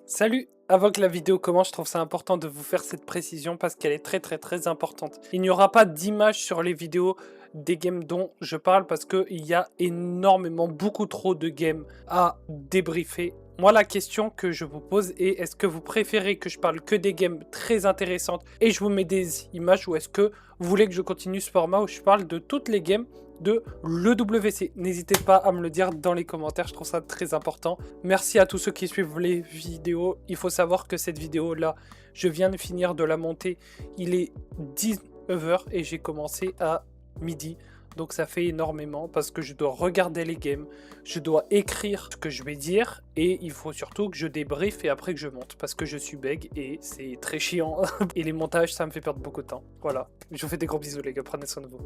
Salut! Avant que la vidéo commence, je trouve ça important de vous faire cette précision parce qu'elle est très importante. Il n'y aura pas d'image sur les vidéos des games dont je parle parce qu'il y a énormément, beaucoup trop de games à débriefer. Moi, la question que je vous pose est, est-ce que vous préférez que je parle que des games très intéressantes et je vous mets des images, ou est-ce que vous voulez que je continue ce format où je parle de toutes les games de l'EWC? N'hésitez pas à me le dire dans les commentaires, je trouve ça très important. Merci à tous ceux qui suivent les vidéos. Il faut savoir que cette vidéo là, je viens de finir de la monter. Il est 19 h et j'ai commencé à midi. Donc ça fait énormément parce que je dois regarder les games, je dois écrire ce que je vais dire et il faut surtout que je débriefe et après que je monte parce que je suis bègue et c'est très chiant. Et les montages, ça me fait perdre beaucoup de temps. Voilà, je vous fais des gros bisous les gars, prenez soin de vous.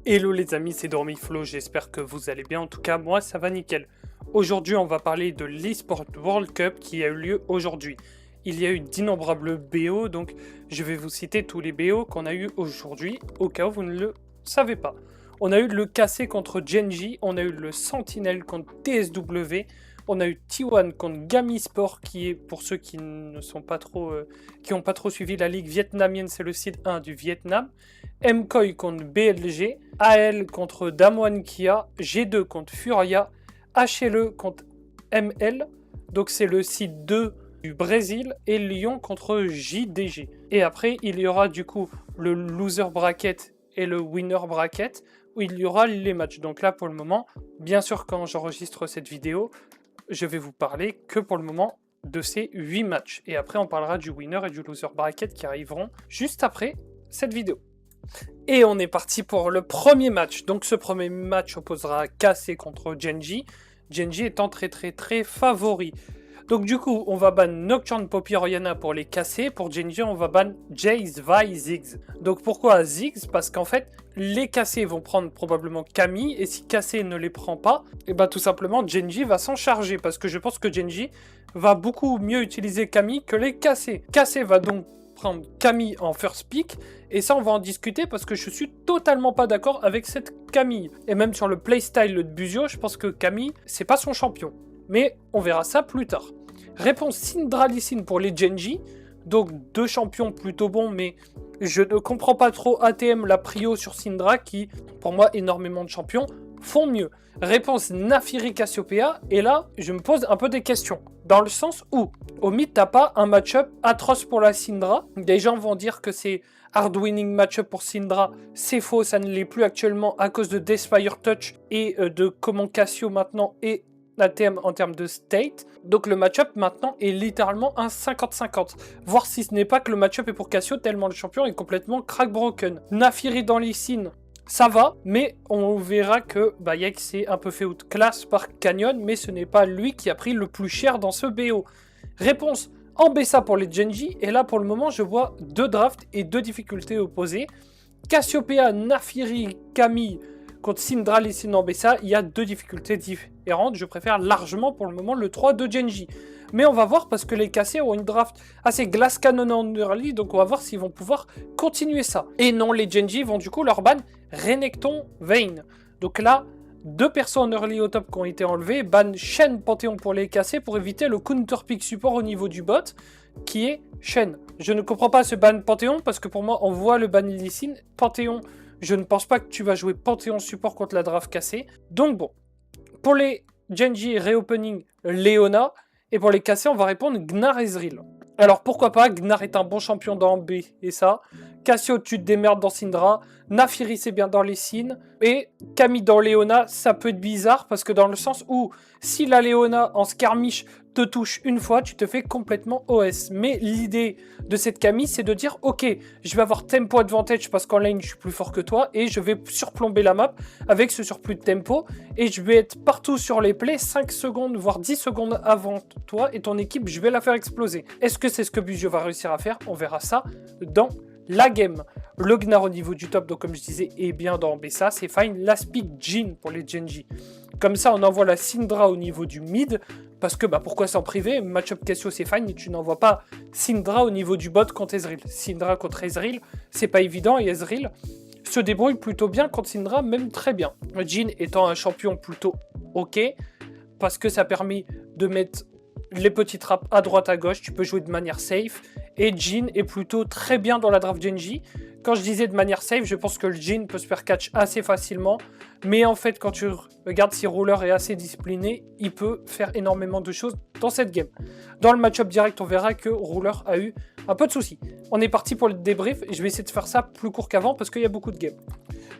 Hello les amis, c'est Dormiflo, j'espère que vous allez bien. En tout cas, moi ça va nickel. Aujourd'hui, on va parler de l'eSport World Cup qui a eu lieu aujourd'hui. Il y a eu d'innombrables BO, donc je vais vous citer tous les BO qu'on a eu aujourd'hui, au cas où vous ne le savez pas. On a eu le KC contre Genji, on a eu le Sentinel contre TSW, on a eu T1 contre Gami Sport, qui est, pour ceux qui ne sont pas trop, qui n'ont pas trop suivi la ligue vietnamienne, c'est le site 1 du Vietnam. MKOI contre BLG, AL contre Damwon Kia, G2 contre Furia, HLE contre ML, donc c'est le site 2 du Brésil, et Lyon contre JDG. Et après, il y aura du coup le loser bracket et le winner bracket, où il y aura les matchs. Donc là, pour le moment, bien sûr, quand j'enregistre cette vidéo, je vais vous parler que pour le moment de ces 8 matchs. Et après, on parlera du winner et du loser bracket qui arriveront juste après cette vidéo. Et on est parti pour le premier match. Donc ce premier match opposera KC contre Genji. Genji étant très favori. Donc du coup, on va ban Nocturne, Poppy, Oriana pour les KC. Pour Genji, on va ban Jace, Vi, Ziggs. Donc pourquoi Ziggs? Parce qu'en fait, les KC vont prendre probablement Camille. Et si KC ne les prend pas, et bah tout simplement, Genji va s'en charger. Parce que je pense que Genji va beaucoup mieux utiliser Camille que les KC. KC va donc prendre Camille en first pick, et ça on va en discuter parce que je suis totalement pas d'accord avec cette Camille. Et même sur le playstyle de Buzio, je pense que Camille, c'est pas son champion. Mais on verra ça plus tard. Réponse Syndra Lee Sin pour les Genji. Donc deux champions plutôt bons, mais je ne comprends pas trop ATM la prio sur Syndra qui, pour moi, énormément de champions font mieux. Réponse Naafiri Cassiopeia, et là, je me pose un peu des questions. Dans le sens où, au mid, t'as pas un match-up atroce pour la Syndra. Des gens vont dire que c'est hard winning match-up pour Syndra. C'est faux, ça ne l'est plus actuellement à cause de Deathfire Touch et de comment Cassio maintenant est ATM en termes de state. Donc le match-up maintenant est littéralement un 50-50. Voire si ce n'est pas que le match-up est pour Cassio tellement le champion est complètement crack broken. Naafiri dans Lee Sin, ça va, mais on verra que Bayek s'est un peu fait outclass par Canyon, mais ce n'est pas lui qui a pris le plus cher dans ce BO. Réponse Ambessa pour les Genji, et là pour le moment je vois deux drafts et deux difficultés opposées. Cassiopeia, Naafiri, Camille contre Syndra, Lee Sin, Ambessa, il y a deux difficultés différentes. Je préfère largement pour le moment le 3 de Genji. Mais on va voir parce que les KC ont une draft assez glace canon en early, donc on va voir s'ils vont pouvoir continuer ça. Et non, les Genji vont du coup leur ban Renekton, Vayne. Donc là, deux persos en early au top qui ont été enlevés. Ban Shen, Panthéon pour les KC pour éviter le counter pick support au niveau du bot, qui est Shen. Je ne comprends pas ce ban Panthéon parce que pour moi, on voit le ban Lee Sin. Panthéon, je ne pense pas que tu vas jouer Panthéon support contre la draft KC. Donc bon, pour les Genji reopening Leona, et pour les KC, on va répondre Gnar Ezreal. Alors pourquoi pas, Gnar est un bon champion dans B, et ça. Cassio, tu te démerdes dans Syndra. Naafiri, c'est bien dans les Sin. Et Camille dans Leona, ça peut être bizarre, parce que dans le sens où, si la Leona en skirmish te touche une fois, tu te fais complètement OS. Mais l'idée de cette Camille, c'est de dire, ok, je vais avoir tempo advantage parce qu'en lane, je suis plus fort que toi, et je vais surplomber la map avec ce surplus de tempo, et je vais être partout sur les plays, 5 secondes, voire 10 secondes avant toi, et ton équipe, je vais la faire exploser. Est-ce que c'est ce que Buzio va réussir à faire? On verra ça dans la game. Le Gnar au niveau du top, donc comme je disais, est bien dans Ambessa, c'est fine. Last pick Jhin pour les Genji. Comme ça, on envoie la Syndra au niveau du mid, parce que pourquoi s'en priver? Match-up Cassio, c'est fine, et tu n'envoies pas Syndra au niveau du bot contre Ezreal. Syndra contre Ezreal, c'est pas évident, et Ezreal se débrouille plutôt bien contre Syndra, même très bien. Jhin étant un champion plutôt ok, parce que ça permet de mettre les petits traps à droite à gauche, tu peux jouer de manière safe. Et Jhin est plutôt très bien dans la draft Genji. Quand je disais de manière safe, je pense que le Jhin peut se faire catch assez facilement. Mais en fait, quand tu regardes si Ruler est assez discipliné, il peut faire énormément de choses dans cette game. Dans le match-up direct, on verra que Ruler a eu un peu de soucis. On est parti pour le débrief et je vais essayer de faire ça plus court qu'avant parce qu'il y a beaucoup de games.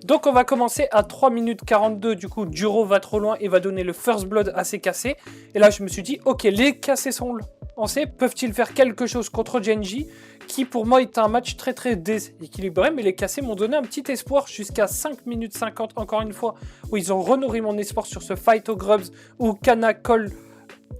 Donc on va commencer à 3 minutes 42, du coup Duro va trop loin et va donner le first blood à ses cassés. Et là je me suis dit, ok, les cassés sont lancés, peuvent-ils faire quelque chose contre Genji, qui pour moi est un match très très déséquilibré, mais les cassés m'ont donné un petit espoir jusqu'à 5 minutes 50, encore une fois, où ils ont renourri mon espoir sur ce fight aux grubs, où Kana colle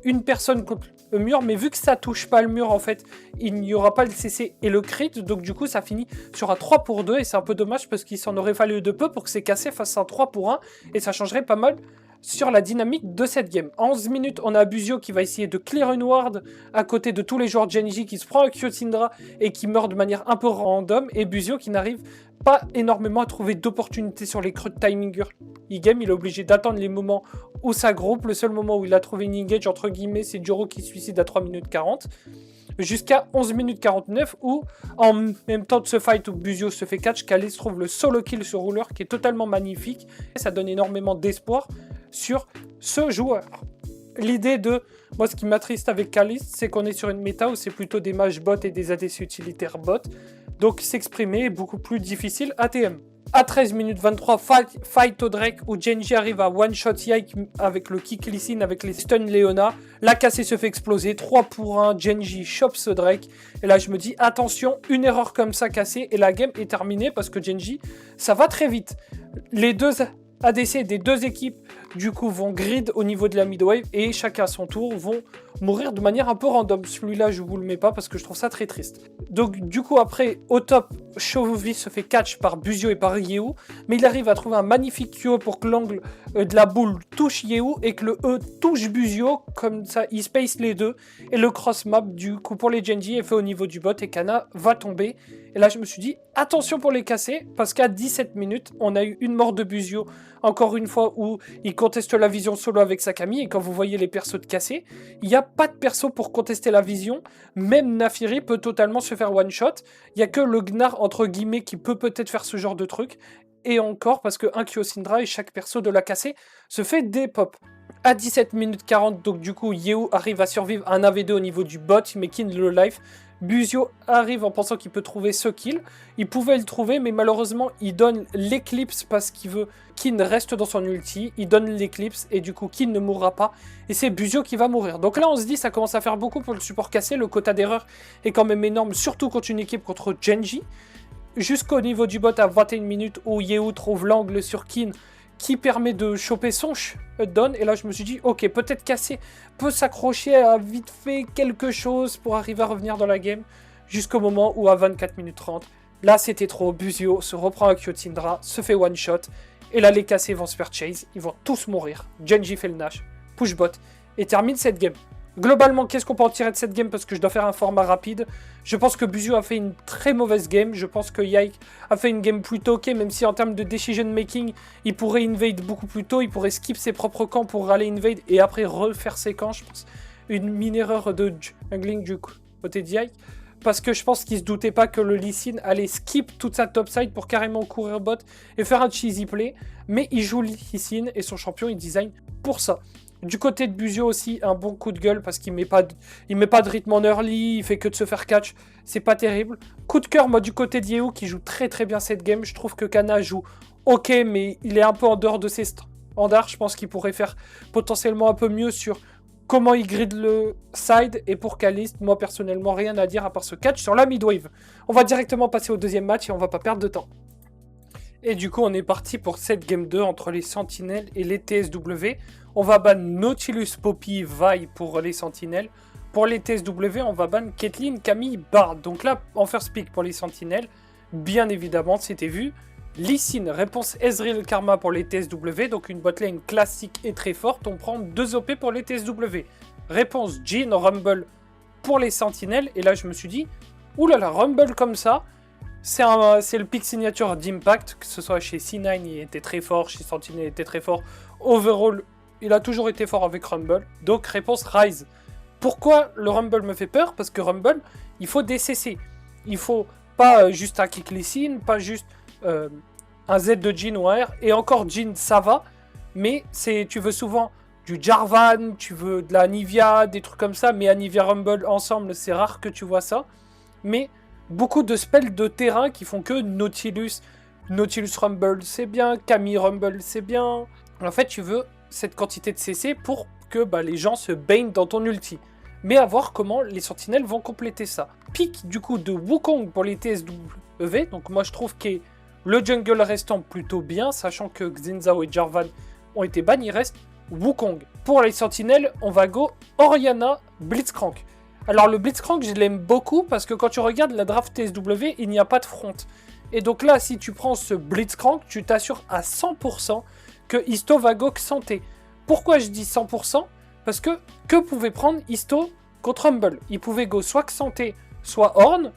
une personne contre le mur, mais vu que ça touche pas le mur en fait, il n'y aura pas le CC et le crit, donc du coup ça finit sur un 3 pour 2 et c'est un peu dommage parce qu'il s'en aurait fallu de peu pour que ces cassés fassent un 3 pour 1 et ça changerait pas mal sur la dynamique de cette game. En 11 minutes, on a Buzio qui va essayer de clear une ward à côté de tous les joueurs de Genji qui se prend un Kyotindra et qui meurt de manière un peu random, et Buzio qui n'arrive pas énormément à trouver d'opportunités sur les creux de timing e-game. Il est obligé d'attendre les moments où ça groupe. Le seul moment où il a trouvé une engage, entre guillemets, c'est Duro qui suicide à 3 minutes 40. Jusqu'à 11 minutes 49 où, en même temps de ce fight où Buzio se fait catch, Kalist trouve le solo kill sur Ruler qui est totalement magnifique. Ça donne énormément d'espoir sur ce joueur. L'idée de... Moi, ce qui m'attriste avec Kalist, c'est qu'on est sur une méta où c'est plutôt des mage bots et des ADC utilitaires bots. Donc s'exprimer est beaucoup plus difficile ATM. À 13 minutes 23, fight au Drake où Genji arrive à one-shot Yike avec le kick Lee avec les stun Leona. La cassée se fait exploser, 3 pour 1, Genji chope ce Drake. Et là je me dis attention, une erreur comme ça cassée et la game est terminée parce que Genji, ça va très vite. Les deux ADC des deux équipes du coup vont grid au niveau de la midwave et chacun à son tour vont mourir de manière un peu random. Celui-là je vous le mets pas parce que je trouve ça très triste. Donc du coup après au top, Chovy se fait catch par Buzio et par Yeu, mais il arrive à trouver un magnifique Q pour que l'angle de la boule touche Yeu et que le E touche Buzio, comme ça il space les deux et le cross map du coup pour les Genji est fait au niveau du bot et Kana va tomber. Et là je me suis dit attention pour les casser parce qu'à 17 minutes on a eu une mort de Buzio encore une fois où il conteste la vision solo avec sa Camille et quand vous voyez les persos de casser, il n'y a pas de perso pour contester la vision, même Naafiri peut totalement se faire one shot, il n'y a que le Gnar entre guillemets qui peut peut-être faire ce genre de truc, et encore parce que un Kyosindra et chaque perso de la cassée se fait des pop. À 17 minutes 40, donc du coup Yeu arrive à survivre à un AV2 au niveau du bot, mais Kin le life. Buzio arrive en pensant qu'il peut trouver ce kill. Il pouvait le trouver, mais malheureusement, il donne l'éclipse parce qu'il veut Kin reste dans son ulti. Il donne l'éclipse et du coup, Kin ne mourra pas. Et c'est Buzio qui va mourir. Donc là, on se dit, ça commence à faire beaucoup pour le support cassé. Le quota d'erreur est quand même énorme, surtout contre une équipe contre Genji. Jusqu'au niveau du bot à 21 minutes où Yeu trouve l'angle sur Kin qui permet de choper son down. Et là, je me suis dit, ok, peut-être Cassé peut s'accrocher à vite fait quelque chose pour arriver à revenir dans la game. Jusqu'au moment où, à 24 minutes 30, là, c'était trop. Buzio se reprend à Kyotindra, se fait one-shot. Et là, les Cassés vont se faire chase. Ils vont tous mourir. Genji fait le Nash, push bot et termine cette game. Globalement, qu'est-ce qu'on peut en tirer de cette game parce que je dois faire un format rapide. Je pense que Buzio a fait une très mauvaise game. Je pense que Yike a fait une game plutôt ok, même si en termes de decision making, il pourrait invade beaucoup plus tôt. Il pourrait skip ses propres camps pour aller invade et après refaire ses camps. Je pense une mini-erreur de jungling du côté de Yike. Parce que je pense qu'il se doutait pas que le Lee Sin allait skip toute sa topside pour carrément courir bot et faire un cheesy play. Mais il joue Lee Sin et son champion, il design pour ça. Du côté de Buzio aussi, un bon coup de gueule parce qu'il met pas de rythme en early, il fait que de se faire catch, c'est pas terrible. Coup de cœur, moi du côté de Yeu qui joue très très bien cette game, je trouve que Kana joue ok mais il est un peu en dehors de ses standards, je pense qu'il pourrait faire potentiellement un peu mieux sur comment il grid le side et pour Kalist, moi personnellement rien à dire à part ce catch sur la midwave. On va directement passer au deuxième match et on va pas perdre de temps. Et du coup on est parti pour cette game 2 entre les Sentinelles et les TSW. On va ban Nautilus, Poppy, Vi pour les Sentinelles. Pour les TSW, on va ban Caitlyn, Camille, Bard. Donc là, en first pick pour les Sentinelles, bien évidemment, c'était vu. Lee Sin, réponse Ezreal Karma pour les TSW. Donc une botlane classique et très forte. On prend 2 OP pour les TSW. Réponse Jhin, Rumble pour les Sentinelles. Et là, je me suis dit, oulala, Rumble comme ça. C'est le pick signature d'Impact, que ce soit chez C9, il était très fort, chez Sentinel, il était très fort. Overall, il a toujours été fort avec Rumble. Donc, réponse Ryze. Pourquoi le Rumble me fait peur? Parce que Rumble, il faut des CC. Il faut pas juste un kick listen, pas juste un Z de Jhin ou un R. Et encore Jhin, ça va. Mais tu veux souvent du Jarvan, tu veux de la Anivia, des trucs comme ça. Mais Anivia Rumble ensemble, c'est rare que tu vois ça. Mais beaucoup de spells de terrain qui font que Nautilus Rumble, c'est bien. Camille Rumble, c'est bien. En fait, tu veux cette quantité de CC pour que les gens se baignent dans ton ulti. Mais à voir comment les sentinelles vont compléter ça. Pic du coup de Wukong pour les TSW. Donc moi je trouve que le jungle restant plutôt bien, sachant que Xin Zhao et Jarvan ont été bannis, il reste Wukong. Pour les sentinelles, on va go Orianna, Blitzcrank. Alors le Blitzcrank, je l'aime beaucoup parce que quand tu regardes la draft TSW, il n'y a pas de front. Et donc là, si tu prends ce Blitzcrank, tu t'assures à 100% que Isto va go Xanté. Pourquoi je dis 100%? Parce que pouvait prendre Isto contre Rumble? Il pouvait go soit Xanté, soit Ornn.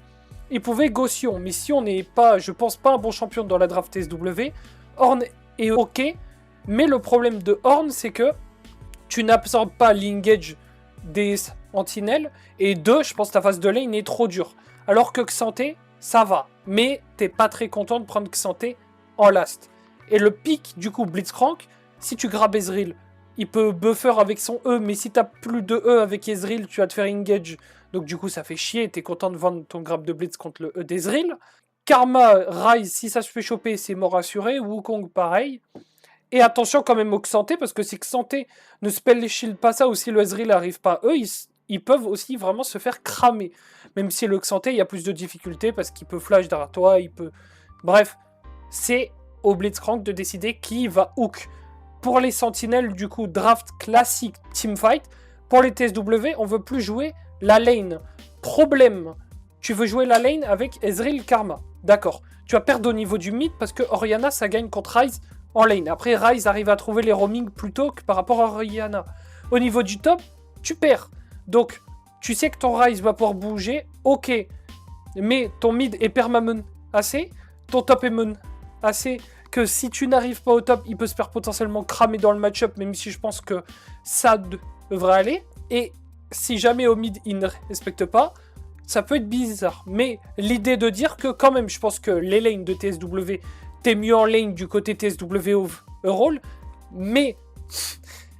Il pouvait go Sion. Mais Sion n'est pas, je pense, pas un bon champion dans la draft TSW. Ornn est ok. Mais le problème de Ornn, c'est que tu n'absorbes pas l'engage des sentinelles. Et deux, je pense que ta phase de lane est trop dure. Alors que Xanté, ça va. Mais t'es pas très content de prendre Xanté en last. Et le pic, du coup, Blitzcrank, si tu grabes Ezreal, il peut buffer avec son E, mais si t'as plus de E avec Ezreal, tu vas te faire engage. Donc du coup, ça fait chier, t'es content de vendre ton grab de Blitz contre le E d'Ezreal. Karma, Ryze, si ça se fait choper, c'est mort assuré. Wukong, pareil. Et attention quand même au Xanté, parce que si Xanté ne spell shield pas ça, ou si le Ezreal n'arrive pas, eux, ils peuvent aussi vraiment se faire cramer. Même si le Xanté, il y a plus de difficultés, parce qu'il peut flash derrière toi, il peut... Bref, c'est au Blitzcrank de décider qui va hook. Pour les sentinelles, du coup, draft classique teamfight. Pour les TSW, on veut plus jouer la lane. Problème, tu veux jouer la lane avec Ezreal Karma. D'accord. Tu vas perdre au niveau du mid parce que Orianna, ça gagne contre Ryze en lane. Après, Ryze arrive à trouver les roaming plus tôt que par rapport à Orianna. Au niveau du top, tu perds. Donc, tu sais que ton Ryze va pouvoir bouger. Ok. Mais ton mid est permamun assez. Ton top est mun assez. Que si tu n'arrives pas au top, il peut se faire potentiellement cramer dans le match-up, même si je pense que ça devrait aller. Et si jamais au mid, il ne respecte pas, ça peut être bizarre. Mais l'idée de dire que quand même, je pense que les lanes de TSW, t'es mieux en lane du côté TSW overall, mais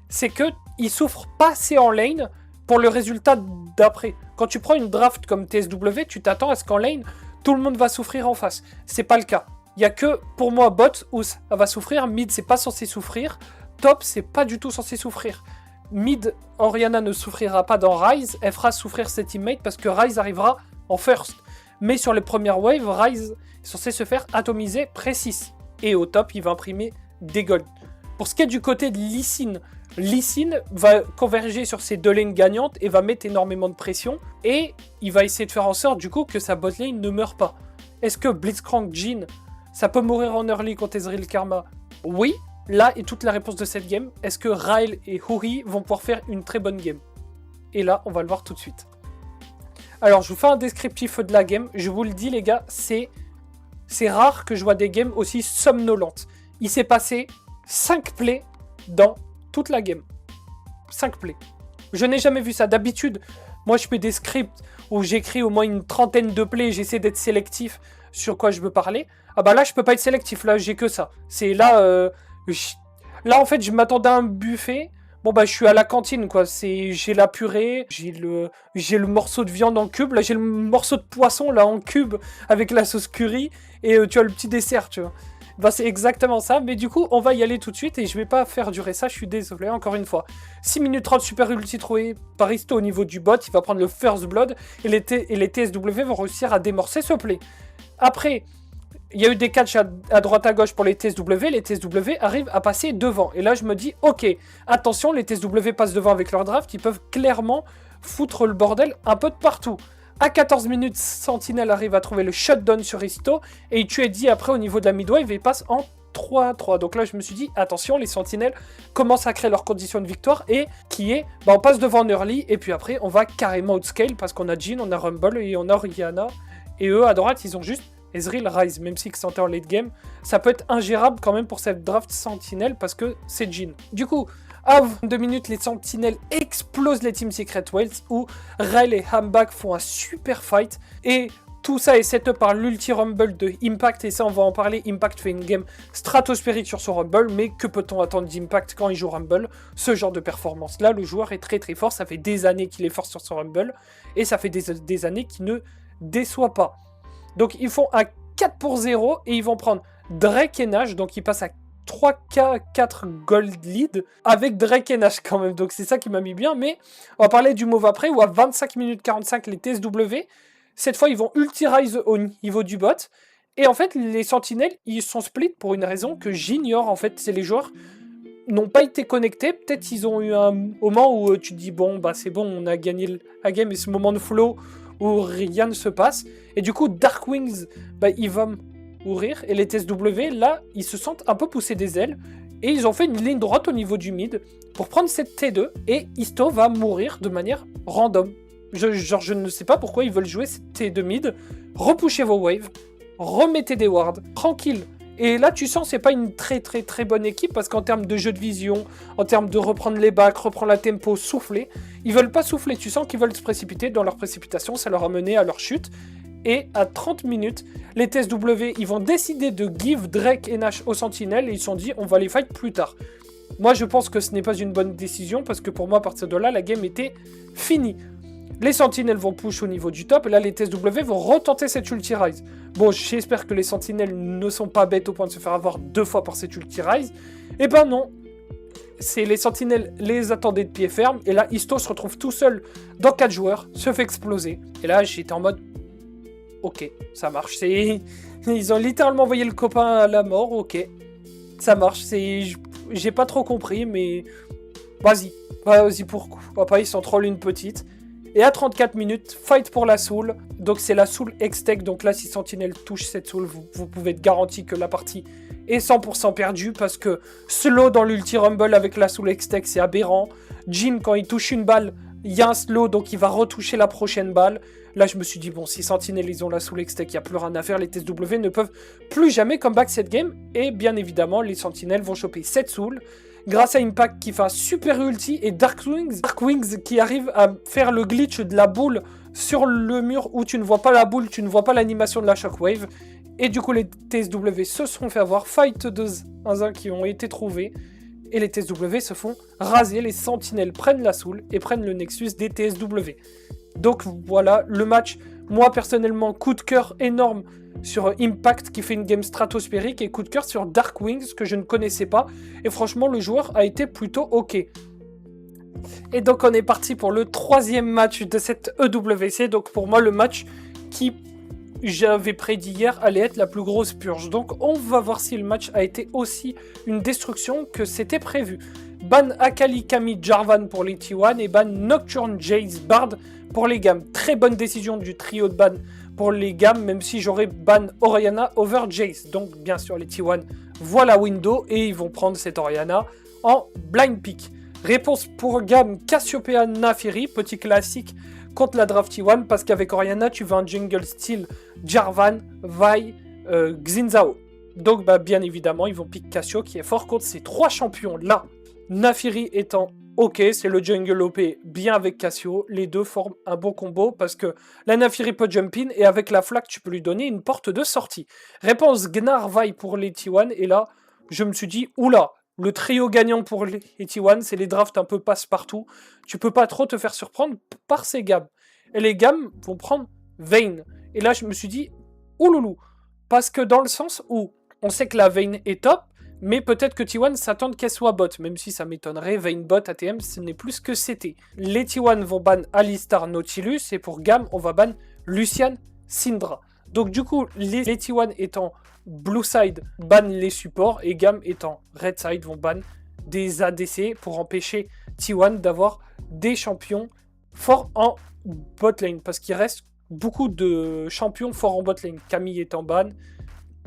c'est que il souffre pas assez en lane pour le résultat d'après. Quand tu prends une draft comme TSW, tu t'attends à ce qu'en lane, tout le monde va souffrir en face. C'est pas le cas. Il n'y a que, pour moi, bot où ça va souffrir. Mid, c'est pas censé souffrir. Top, c'est pas du tout censé souffrir. Mid, Orianna ne souffrira pas dans Ryze. Elle fera souffrir ses teammates parce que Ryze arrivera en first. Mais sur les premières waves, Ryze est censé se faire atomiser précis. Et au top, il va imprimer des golds. Pour ce qui est du côté de Lee Sin va converger sur ses deux lanes gagnantes et va mettre énormément de pression. Et il va essayer de faire en sorte, du coup, que sa bot lane ne meure pas. Est-ce que Blitzcrank Jhin, ça peut mourir en early contre Ezreal Karma? Oui, là est toute la réponse de cette game. Est-ce que Ryle et Huri vont pouvoir faire une très bonne game? Et là, on va le voir tout de suite. Alors, je vous fais un descriptif de la game. Je vous le dis, les gars, c'est rare que je vois des games aussi somnolentes. Il s'est passé 5 plays dans toute la game. 5 plays. Je n'ai jamais vu ça. D'habitude, moi, je fais des scripts où j'écris au moins une trentaine de plays. J'essaie d'être sélectif sur quoi je veux parler. Ah bah là, je peux pas être sélectif. Là, j'ai que ça. C'est là... Là, en fait, je m'attendais à un buffet. Bon, bah, je suis à la cantine, quoi. J'ai la purée, j'ai le morceau de viande en cube. Là, j'ai le morceau de poisson, là, en cube, avec la sauce curry. Et tu as le petit dessert, tu vois. Bah, c'est exactement ça. Mais du coup, on va y aller tout de suite. Et je vais pas faire durer ça. Je suis désolé, encore une fois. 6 minutes 30 super ulti trouvé par Isto au niveau du bot. Il va prendre le first blood. Et les TSW vont réussir à démorcer ce play. Après... Il y a eu des catchs à droite à gauche pour les TSW. Les TSW arrivent à passer devant. Et là, je me dis, ok, attention, les TSW passent devant avec leur draft. Ils peuvent clairement foutre le bordel un peu de partout. À 14 minutes, Sentinel arrive à trouver le shutdown sur Isto. Et il tue Eddie après au niveau de la midwave et il passe en 3-3. Donc là, je me suis dit, attention, les Sentinelles commencent à créer leurs conditions de victoire. Et qui est, on passe devant en early. Et puis après, on va carrément outscale parce qu'on a Jhin, on a Rumble et on a Orianna. Et eux, à droite, ils ont juste Ezreal Ryze, même si Xanté en late game, ça peut être ingérable quand même pour cette draft Sentinelle parce que c'est Jhin. Du coup, À 2 minutes, les sentinelles explosent les Team Secret Wales où Ryle et Hambach font un super fight. Et tout ça est set-up par l'ulti Rumble de Impact, et ça on va en parler. Impact fait une game stratosphérique sur son Rumble, mais que peut-on attendre d'Impact quand il joue Rumble? Ce genre de performance-là, le joueur est très très fort, ça fait des années qu'il est fort sur son Rumble, et ça fait des années qu'il ne déçoit pas. Donc ils font un 4-0, et ils vont prendre Drake et Nash, donc ils passent à 3K 4 gold lead avec Drake et Nash quand même, donc c'est ça qui m'a mis bien. Mais on va parler du move après, où à 25 minutes 45 les TSW, cette fois ils vont ulti-rise au niveau du bot, et en fait les sentinelles ils sont split pour une raison que j'ignore. En fait c'est les joueurs n'ont pas été connectés, peut-être ils ont eu un moment où tu te dis bon bah c'est bon on a gagné la game, et ce moment de flow où rien ne se passe, et du coup Dark Wings bah, ils vont mourir, et les TSW là ils se sentent un peu pousser des ailes, et ils ont fait une ligne droite au niveau du mid pour prendre cette T2, et Isto va mourir de manière random. Je ne sais pas pourquoi ils veulent jouer cette T2 mid. Repouchez vos waves, remettez des wards, tranquille. Et là tu sens c'est pas une très bonne équipe, parce qu'en termes de jeu de vision, en termes de reprendre les bacs, reprendre la tempo, souffler, ils veulent pas souffler, tu sens qu'ils veulent se précipiter. Dans leur précipitation ça leur a mené à leur chute. Et à 30 minutes, les TSW, ils vont décider de give Drake et Nash aux sentinelles, et ils se sont dit on va les fight plus tard. Moi je pense que ce n'est pas une bonne décision, parce que pour moi à partir de là la game était finie. Les sentinelles vont push au niveau du top, et là les TSW vont retenter cette ulti rise. Bon, j'espère que les sentinelles ne sont pas bêtes au point de se faire avoir 2 fois par cette ulti rise. Et ben non, c'est les sentinelles les attendaient de pied ferme, et là Isto se retrouve tout seul dans 4 joueurs, se fait exploser. Et là j'étais en mode ok, ça marche. Ils ont littéralement envoyé le copain à la mort, ok. Ça marche, j'ai pas trop compris, mais vas-y pourquoi pas, ils s'en trollent une petite. Et à 34 minutes, fight pour la soul. Donc c'est la soul X-Tech. Donc là, si Sentinelle touche cette soul, vous pouvez être garanti que la partie est 100% perdue. Parce que slow dans l'ulti rumble avec la soul X-Tech, c'est aberrant. Jhin, quand il touche une balle, il y a un slow, donc il va retoucher la prochaine balle. Là, je me suis dit, bon, si Sentinelle, ils ont la soul X-Tech, il n'y a plus rien à faire. Les TSW ne peuvent plus jamais comeback cette game. Et bien évidemment, les Sentinelles vont choper cette soul grâce à Impact qui fait un super ulti, et Dark Wings qui arrive à faire le glitch de la boule sur le mur où tu ne vois pas la boule, tu ne vois pas l'animation de la shockwave. Et du coup les TSW se sont fait avoir, fight de 1-1 qui ont été trouvés, et les TSW se font raser, les sentinelles prennent la soul et prennent le Nexus des TSW. Donc voilà, le match, moi personnellement, coup de cœur énorme sur Impact qui fait une game stratosphérique, et coup de cœur sur Dark Wings que je ne connaissais pas, et franchement le joueur a été plutôt ok. Et donc on est parti pour le 3e match de cette EWC, donc pour moi le match qui j'avais prédit hier allait être la plus grosse purge. Donc on va voir si le match a été aussi une destruction que c'était prévu. Ban Akali Kami Jarvan pour les T1, et ban Nocturne Jace Bard pour les gammes. Très bonne décision du trio de ban pour les gammes, même si j'aurais ban Orianna over Jace. Donc bien sûr les T1 voient la window, et ils vont prendre cette Orianna en blind pick. Réponse pour gamme Cassiopeia Naafiri, petit classique contre la draft T1, parce qu'avec Orianna tu veux un jungle style Jarvan, Vi, Xin-Zhao. Donc bah, bien évidemment ils vont pick Cassio qui est fort contre ces 3 champions là. Naafiri étant ok, c'est le jungle OP bien avec Cassio, les deux forment un bon combo, parce que la Naafiri peut jump in, et avec la flaque tu peux lui donner une porte de sortie. Réponse Gnar Vi pour les T1, et là je me suis dit oula, le trio gagnant pour les T1, c'est les drafts un peu passe-partout, tu peux pas trop te faire surprendre par ces gammes. Et les gammes vont prendre Vayne, et là je me suis dit ouloulou, parce que dans le sens où on sait que la Vayne est top, mais peut-être que T1 s'attendent qu'elle soit bot, même si ça m'étonnerait. Vayne bot ATM, ce n'est plus ce que c'était. Les T1 vont ban Alistar Nautilus, et pour Gam, on va ban Lucian Syndra. Donc du coup, les T1 étant blue side, ban les supports, et Gam étant red side, vont ban des ADC pour empêcher T1 d'avoir des champions forts en bot lane, parce qu'il reste beaucoup de champions forts en bot lane. Camille est en ban,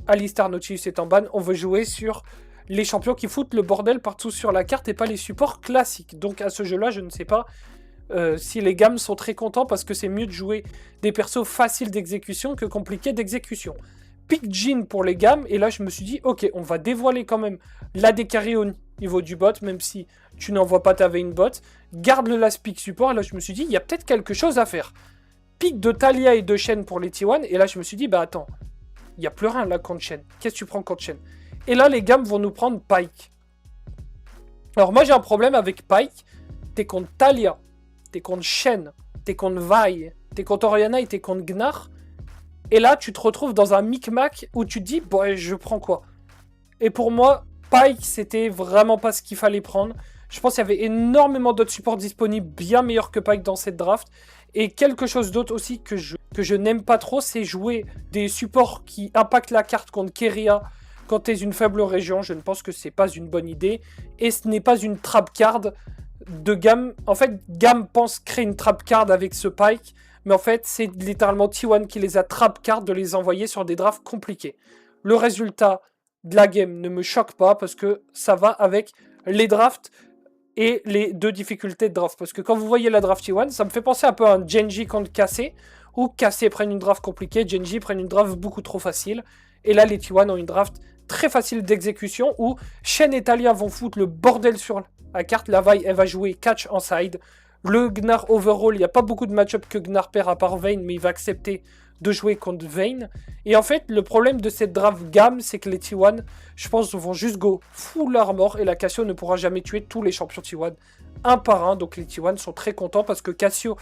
Alistar Nautilus est en ban, on veut jouer sur les champions qui foutent le bordel partout sur la carte et pas les supports classiques. Donc à ce jeu-là, je ne sais pas si les gammes sont très contents, parce que c'est mieux de jouer des persos faciles d'exécution que compliqués d'exécution. Pick Jhin pour les gammes, et là je me suis dit, ok, on va dévoiler quand même la carry au niveau du bot, même si tu n'envoies pas ta Vayne bot, garde le last pick support, et là je me suis dit, il y a peut-être quelque chose à faire. Pick de Taliyah et de Shen pour les T1, et là je me suis dit, bah attends, il n'y a plus rien là contre Shen. Qu'est-ce que tu prends contre Shen? Et là les gammes vont nous prendre Pyke. Alors moi j'ai un problème avec Pyke, t'es contre Taliyah, t'es contre Shen, t'es contre Vi, t'es contre Orianna et t'es contre Gnar. Et là tu te retrouves dans un micmac où tu te dis, bon je prends quoi? Et pour moi, Pyke c'était vraiment pas ce qu'il fallait prendre. Je pense qu'il y avait énormément d'autres supports disponibles bien meilleurs que Pyke dans cette draft. Et quelque chose d'autre aussi que je n'aime pas trop, c'est jouer des supports qui impactent la carte contre Keria quand tu es une faible région. Je ne pense que c'est pas une bonne idée. Et ce n'est pas une trap card de Gam. En fait, Gam pense créer une trap card avec ce Pyke. Mais en fait, c'est littéralement T1 qui les a trap card de les envoyer sur des drafts compliqués. Le résultat de la game ne me choque pas parce que ça va avec les drafts et les deux difficultés de draft. Parce que quand vous voyez la draft T1, ça me fait penser un peu à un Genji contre Cassé, où Cassé prenne une draft compliquée, Genji prenne une draft beaucoup trop facile. Et là, les T1 ont une draft très facile d'exécution, où Shen et Taliyah vont foutre le bordel sur la carte. La Vi, elle va jouer catch en side. Le Gnar overall, il n'y a pas beaucoup de match-up que Gnar perd à part Vayne, mais il va accepter de jouer contre Vayne. Et en fait, le problème de cette draft gamme, c'est que les T1, je pense, vont juste go full armor et la Cassio ne pourra jamais tuer tous les champions T1 un par un. Donc les T1 sont très contents parce que Cassio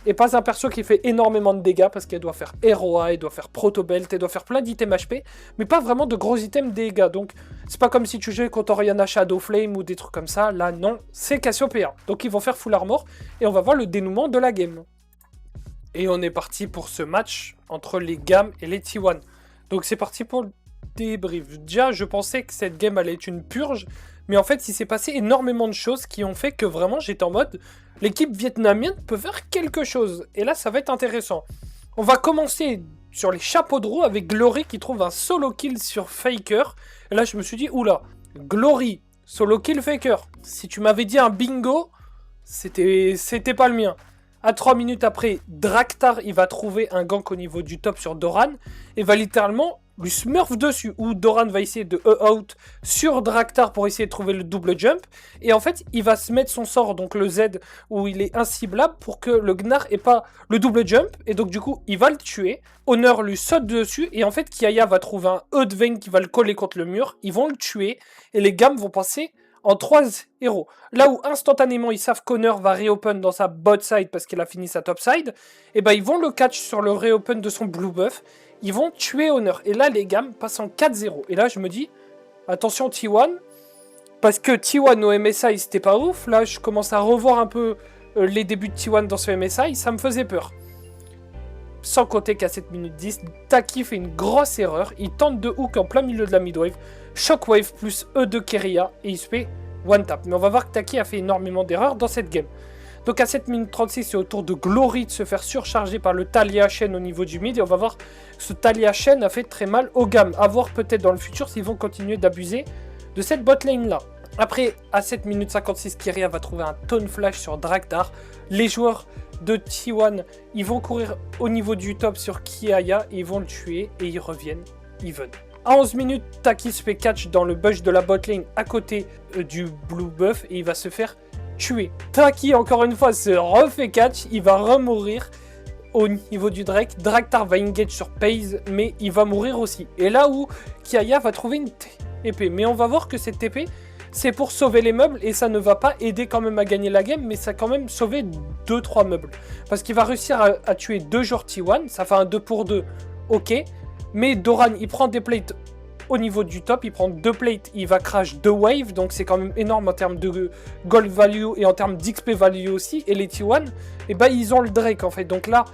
est pas un perso qui fait énormément de dégâts parce qu'elle doit faire ROA, elle doit faire Protobelt, elle doit faire plein d'items HP, mais pas vraiment de gros items dégâts. Donc c'est pas comme si tu jouais contre Orianna Shadowflame ou des trucs comme ça. Là, non, c'est Cassiopeia. Donc ils vont faire full armor et on va voir le dénouement de la game. Et on est parti pour ce match entre les gammes et les T1. Donc c'est parti pour le débrief. Déjà, je pensais que cette game allait être une purge, mais en fait, il s'est passé énormément de choses qui ont fait que vraiment, j'étais en mode, l'équipe vietnamienne peut faire quelque chose. Et là, ça va être intéressant. On va commencer sur les chapeaux de roue avec Glory qui trouve un solo kill sur Faker. Et là, je me suis dit, oula, Glory, solo kill Faker. Si tu m'avais dit un bingo, c'était pas le mien. À 3 minutes après, Draktar, il va trouver un gank au niveau du top sur Doran et va littéralement lui smurf dessus. Ou Doran va essayer de E-out sur Draktar pour essayer de trouver le double jump. Et en fait, il va se mettre son sort, donc le Z, où il est inciblable pour que le Gnar ait pas le double jump. Et donc du coup, il va le tuer. Honor lui saute dessus. Et en fait, Kiaya va trouver un E de Vayne qui va le coller contre le mur. Ils vont le tuer. Et les gammes vont passer en 3 héros. Là où instantanément ils savent qu'Honor va reopen dans sa bot side parce qu'il a fini sa top side, et ben ils vont le catch sur le reopen de son blue buff, ils vont tuer Honor. Et là les gammes passent en 4-0. Et là je me dis, attention T1, parce que T1 au MSI c'était pas ouf, là je commence à revoir un peu les débuts de T1 dans ce MSI, ça me faisait peur. Sans compter qu'à 7 minutes 10, Taki fait une grosse erreur, il tente de hook en plein milieu de la midwave, Shockwave plus E de Keria et il se fait one tap. Mais on va voir que Taki a fait énormément d'erreurs dans cette game. Donc à 7 minutes 36, c'est au tour de Glory de se faire surcharger par le Taliyah Shen au niveau du mid. Et on va voir que ce Taliyah Shen a fait très mal aux gammes. A voir peut-être dans le futur s'ils vont continuer d'abuser de cette bot lane là. Après, à 7 minutes 56, Keria va trouver un Tone Flash sur Draktar. Les joueurs de T1, ils vont courir au niveau du top sur Kiaya et ils vont le tuer et ils reviennent even. À 11 minutes, Taki se fait catch dans le bush de la bot lane à côté du blue buff et il va se faire tuer. Taki, encore une fois, se refait catch, il va remourir au niveau du Drake. Draktar va engage sur Paze, mais il va mourir aussi. Et là où Kiaya va trouver une épée. Mais on va voir que cette épée, c'est pour sauver les meubles et ça ne va pas aider quand même à gagner la game, mais ça a quand même sauvé 2-3 meubles. Parce qu'il va réussir à tuer 2 joueurs T1, ça fait un 2 pour 2, ok. Mais Doran, il prend des plates au niveau du top, il prend 2 plates, il va crash 2 waves, donc c'est quand même énorme en termes de gold value et en termes d'XP value aussi. Et les T1, eh ben, ils ont le Drake en fait, donc là,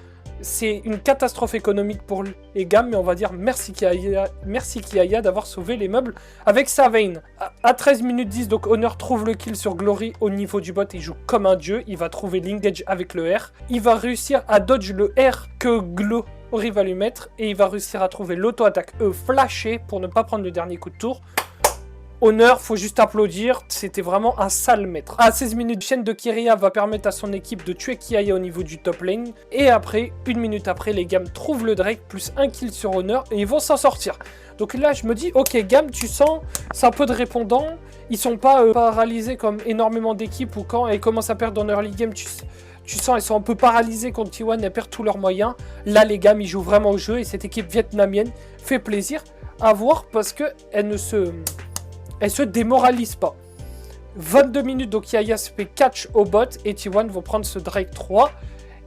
c'est une catastrophe économique pour les gammes, mais on va dire merci Kiaya d'avoir sauvé les meubles avec sa Vayne. À 13 minutes 10, donc Honor trouve le kill sur Glory au niveau du bot, il joue comme un dieu, il va trouver l'engage avec le R, il va réussir à dodge le R que Glory va lui mettre, et il va réussir à trouver l'auto-attaque E flashé pour ne pas prendre le dernier coup de tour. Honor, faut juste applaudir, c'était vraiment un sale maître. À 16 minutes, chaîne de Keria va permettre à son équipe de tuer Kiaya au niveau du top lane. Et après, 1 minute après, les gammes trouvent le Drake plus 1 kill sur Honor et ils vont s'en sortir. Donc là, je me dis, ok, Gam, tu sens, c'est un peu de répondant. Ils sont pas paralysés comme énormément d'équipes ou quand elles commencent à perdre en early game, tu sens, elles sont un peu paralysées contre T1, elles perdent tous leurs moyens. Là, les Gam, ils jouent vraiment au jeu et cette équipe vietnamienne fait plaisir à voir parce qu'elle ne se démoralise pas. 22 minutes, donc Yaya se fait catch au bot et T1 vont prendre ce Drake 3.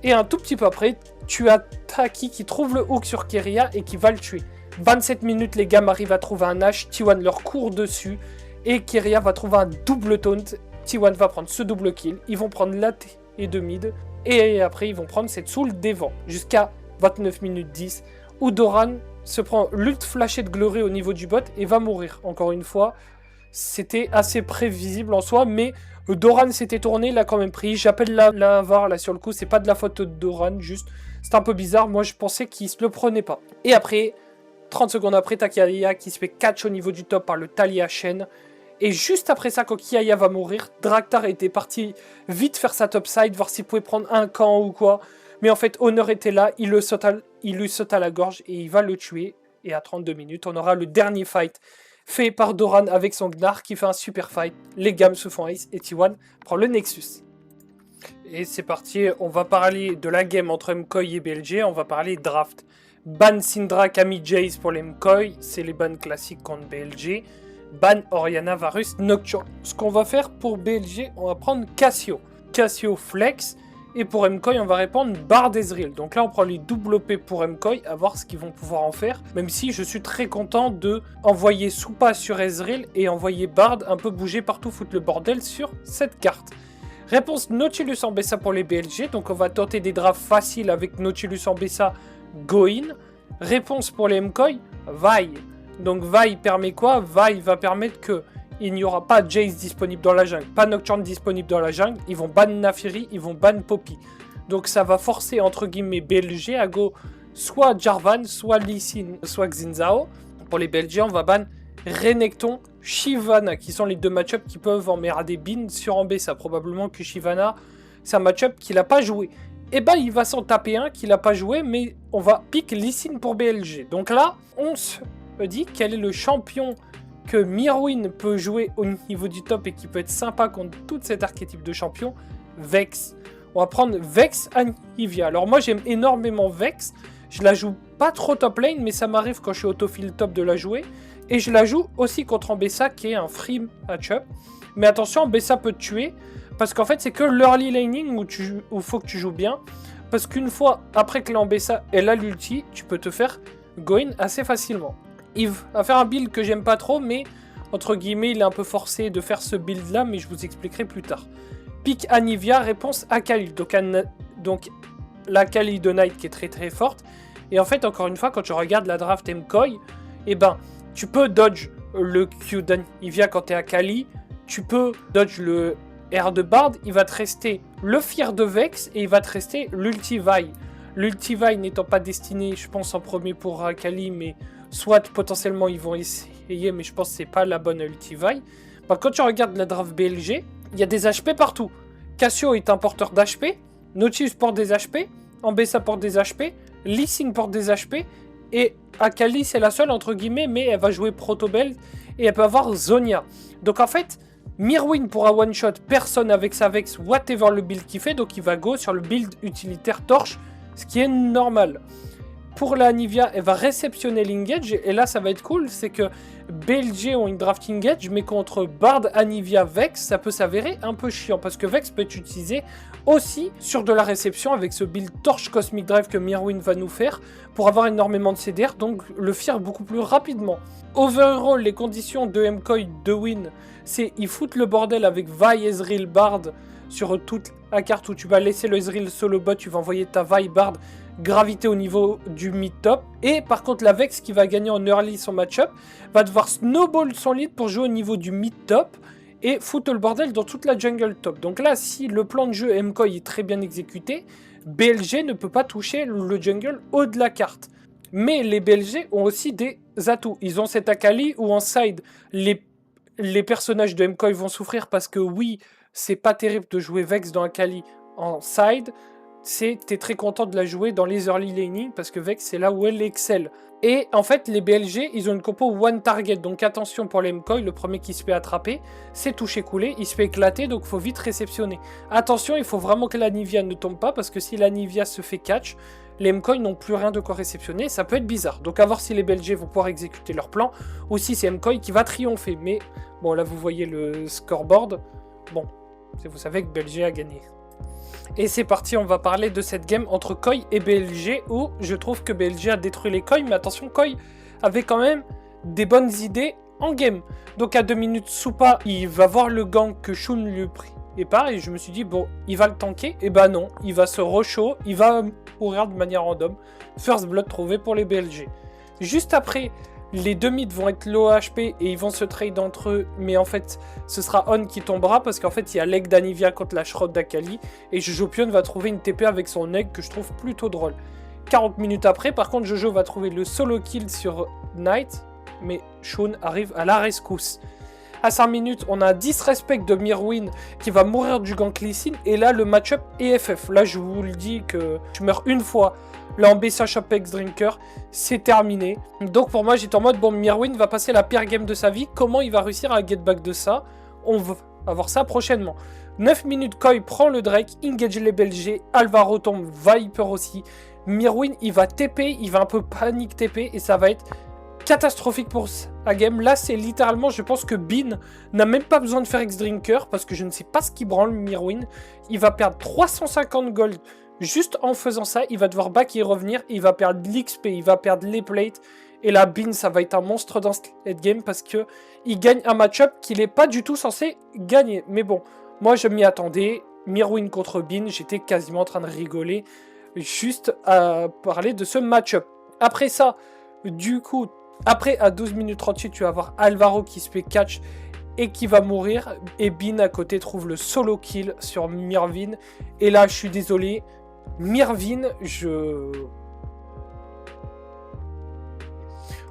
Et un tout petit peu après, tu as Taki qui trouve le hook sur Keria et qui va le tuer. 27 minutes, les Gam arrivent à trouver un Nash, T1 leur court dessus et Keria va trouver un double taunt. T1 va prendre ce double kill, ils vont prendre la T et de mid et après ils vont prendre cette soul des vents jusqu'à 29 minutes 10 où Doran se prend l'ult flashé de Glory au niveau du bot et va mourir. Encore une fois, c'était assez prévisible en soi, mais Doran s'était tourné, il a quand même pris. J'appelle la VAR là sur le coup, c'est pas de la faute de Doran, juste c'est un peu bizarre. Moi je pensais qu'il se le prenait pas. Et après, 30 secondes après, Takaya qui se fait catch au niveau du top par le Talia Shen. Et juste après ça, quand Kiaya va mourir, Draktar était parti vite faire sa topside, voir s'il pouvait prendre un camp ou quoi. Mais en fait, Honor était là, il lui saute à la gorge et il va le tuer. Et à 32 minutes, on aura le dernier fight fait par Doran avec son Gnar qui fait un super fight. Les Gam se font ice et T1 prend le Nexus. Et c'est parti, on va parler de la game entre MKOI et BLG, on va parler draft. Ban Syndra, Kami, Jace pour les MKOI, c'est les bans classiques contre BLG. Ban Orianna, Varus, Nocturne. Ce qu'on va faire pour BLG, on va prendre Cassio. Cassio Flex. Et pour MKOI, on va répondre Bard Ezreal. Donc là, on prend les double OP pour MKOI, à voir ce qu'ils vont pouvoir en faire. Même si je suis très content de envoyer Soupa sur Ezreal et envoyer Bard un peu bouger partout, foutre le bordel sur cette carte. Réponse Nautilus en Bessa pour les BLG. Donc on va tenter des drafts faciles avec Nautilus en Bessa, Go-in. Réponse pour les MKOI, Vi. Donc Vi permet quoi? Vi va permettre que il n'y aura pas Jace disponible dans la jungle, pas Nocturne disponible dans la jungle, ils vont ban Naafiri, ils vont ban Poppy. Donc ça va forcer entre guillemets BLG à go soit Jarvan, soit Lee Sin, soit Xin Zhao. Pour les BLG, on va ban Renekton, Shyvana, qui sont les deux match-ups qui peuvent emmerder Bin sur Ambessa. Probablement que Shyvana, c'est un match-up qu'il n'a pas joué. Et ben il va s'en taper un qu'il n'a pas joué, mais on va pick Lee Sin pour BLG. Donc là, on se dit quel est le champion que Mirwin peut jouer au niveau du top et qui peut être sympa contre toute cette archétype de champion. Vex. On va prendre Vex Anivia. Alors moi j'aime énormément Vex. Je la joue pas trop top lane, mais ça m'arrive quand je suis autofill top de la jouer. Et je la joue aussi contre Ambessa qui est un free match-up. Mais attention, Ambessa peut te tuer. Parce qu'en fait c'est que l'early laning où il faut que tu joues bien. Parce qu'une fois après que l'Ambessa elle a l'ulti, tu peux te faire go-in assez facilement. Il va faire un build que j'aime pas trop, mais entre guillemets, il est un peu forcé de faire ce build là, mais je vous expliquerai plus tard. Pick Anivia, réponse Akali. Donc la Kali de Knight qui est très très forte. Et en fait, encore une fois, quand tu regardes la draft MKOI, eh ben, tu peux dodge le Q d'Anivia quand tu es Akali, tu peux dodge le R de Bard, il va te rester le Fear de Vex et il va te rester l'Ulti-Vi. L'Ulti-Vi n'étant pas destiné, je pense, en premier pour Akali, mais soit potentiellement ils vont essayer, mais je pense que c'est pas la bonne Ulti-Vi. Bah, quand tu regardes la draft BLG, il y a des HP partout. Cassio est un porteur d'HP, Nautilus porte des HP, Ambessa porte des HP, Lee Sin porte des HP, et Akali c'est la seule entre guillemets, mais elle va jouer Protobell et elle peut avoir Zonia. Donc en fait, Mirwin pourra one-shot personne avec sa Vex, whatever le build qu'il fait, donc il va go sur le build utilitaire torche, ce qui est normal. Pour la Anivia, elle va réceptionner l'engage, et là ça va être cool, c'est que BLG ont une draft engage, mais contre Bard, Anivia, Vex, ça peut s'avérer un peu chiant, parce que Vex peut être utilisé aussi sur de la réception avec ce build Torche Cosmic Drive que Mirwin va nous faire, pour avoir énormément de CDR, donc le faire beaucoup plus rapidement. Overall, les conditions de MKOI de win, c'est ils foutent le bordel avec Vi, Ezreal, Bard, sur toute la carte où tu vas laisser le Ezreal solo bot, tu vas envoyer ta Vi, Bard, gravité au niveau du mid-top. Et par contre, la Vex qui va gagner en early son match-up va devoir snowball son lead pour jouer au niveau du mid-top et foutre le bordel dans toute la jungle top. Donc là, si le plan de jeu MKOI est très bien exécuté, BLG ne peut pas toucher le jungle haut de la carte. Mais les BLG ont aussi des atouts. Ils ont cette Akali où en side, les personnages de MKOI vont souffrir parce que oui, c'est pas terrible de jouer Vex dans Akali en side. t'es très content de la jouer dans les early laning parce que Vex, c'est là où elle excelle. Et en fait, les BLG, ils ont une compo one target. Donc attention pour les MCOY, le premier qui se fait attraper, c'est touché coulé, il se fait éclater, donc il faut vite réceptionner. Attention, il faut vraiment que la Nivea ne tombe pas parce que si la Nivea se fait catch, les MCOY n'ont plus rien de quoi réceptionner, ça peut être bizarre. Donc à voir si les BLG vont pouvoir exécuter leur plan ou si c'est MCOY qui va triompher. Mais bon, là vous voyez le scoreboard. Bon, vous savez que BLG a gagné. Et c'est parti, on va parler de cette game entre Koi et BLG où je trouve que BLG a détruit les Koi, mais attention, Koi avait quand même des bonnes idées en game. Donc à 2 minutes, Supa, il va voir le gank que Shun lui prépare et je me suis dit, bon, il va le tanker. Et bah non, il va se re-show, il va mourir de manière random. First blood trouvé pour les BLG. Juste après, les deux mids vont être low HP et ils vont se trade entre eux, mais en fait, ce sera On qui tombera parce qu'en fait, il y a l'egg d'Anivia contre la Shroud d'Akali et Jojo va trouver une TP avec son egg que je trouve plutôt drôle. 40 minutes après, par contre, Jojo va trouver le solo kill sur Knight, mais Shun arrive à la rescousse. À 5 minutes, on a un disrespect de Mirwin qui va mourir du gank Lee Sin et là, le match-up EFF. Là, je vous le dis que je meurs une fois. Là, en BSH Apex Drinker, c'est terminé. Donc pour moi, j'étais en mode, bon, Mirwin va passer la pire game de sa vie. Comment il va réussir à get back de ça? On va voir ça prochainement. 9 minutes, Koi prend le Drake, engage les BLG, Alvaro tombe, Viper aussi. Mirwin, il va TP, il va un peu panique TP et ça va être catastrophique pour sa game. Là, c'est littéralement, je pense que Bin n'a même pas besoin de faire X-Drinker parce que je ne sais pas ce qui branle Mirwin. Il va perdre 350 gold. Juste en faisant ça, il va devoir back et revenir. Il va perdre l'XP, il va perdre les plates. Et là, Bin, ça va être un monstre dans cette game parce que il gagne un match-up qu'il n'est pas du tout censé gagner. Mais bon, moi, je m'y attendais. Mirwin contre Bin, j'étais quasiment en train de rigoler juste à parler de ce match-up. Après ça, du coup, après, à 12 minutes 38, tu vas avoir Alvaro qui se fait catch et qui va mourir. Et Bin, à côté, trouve le solo kill sur Mirvin. Et là, je suis désolé. Mirvin,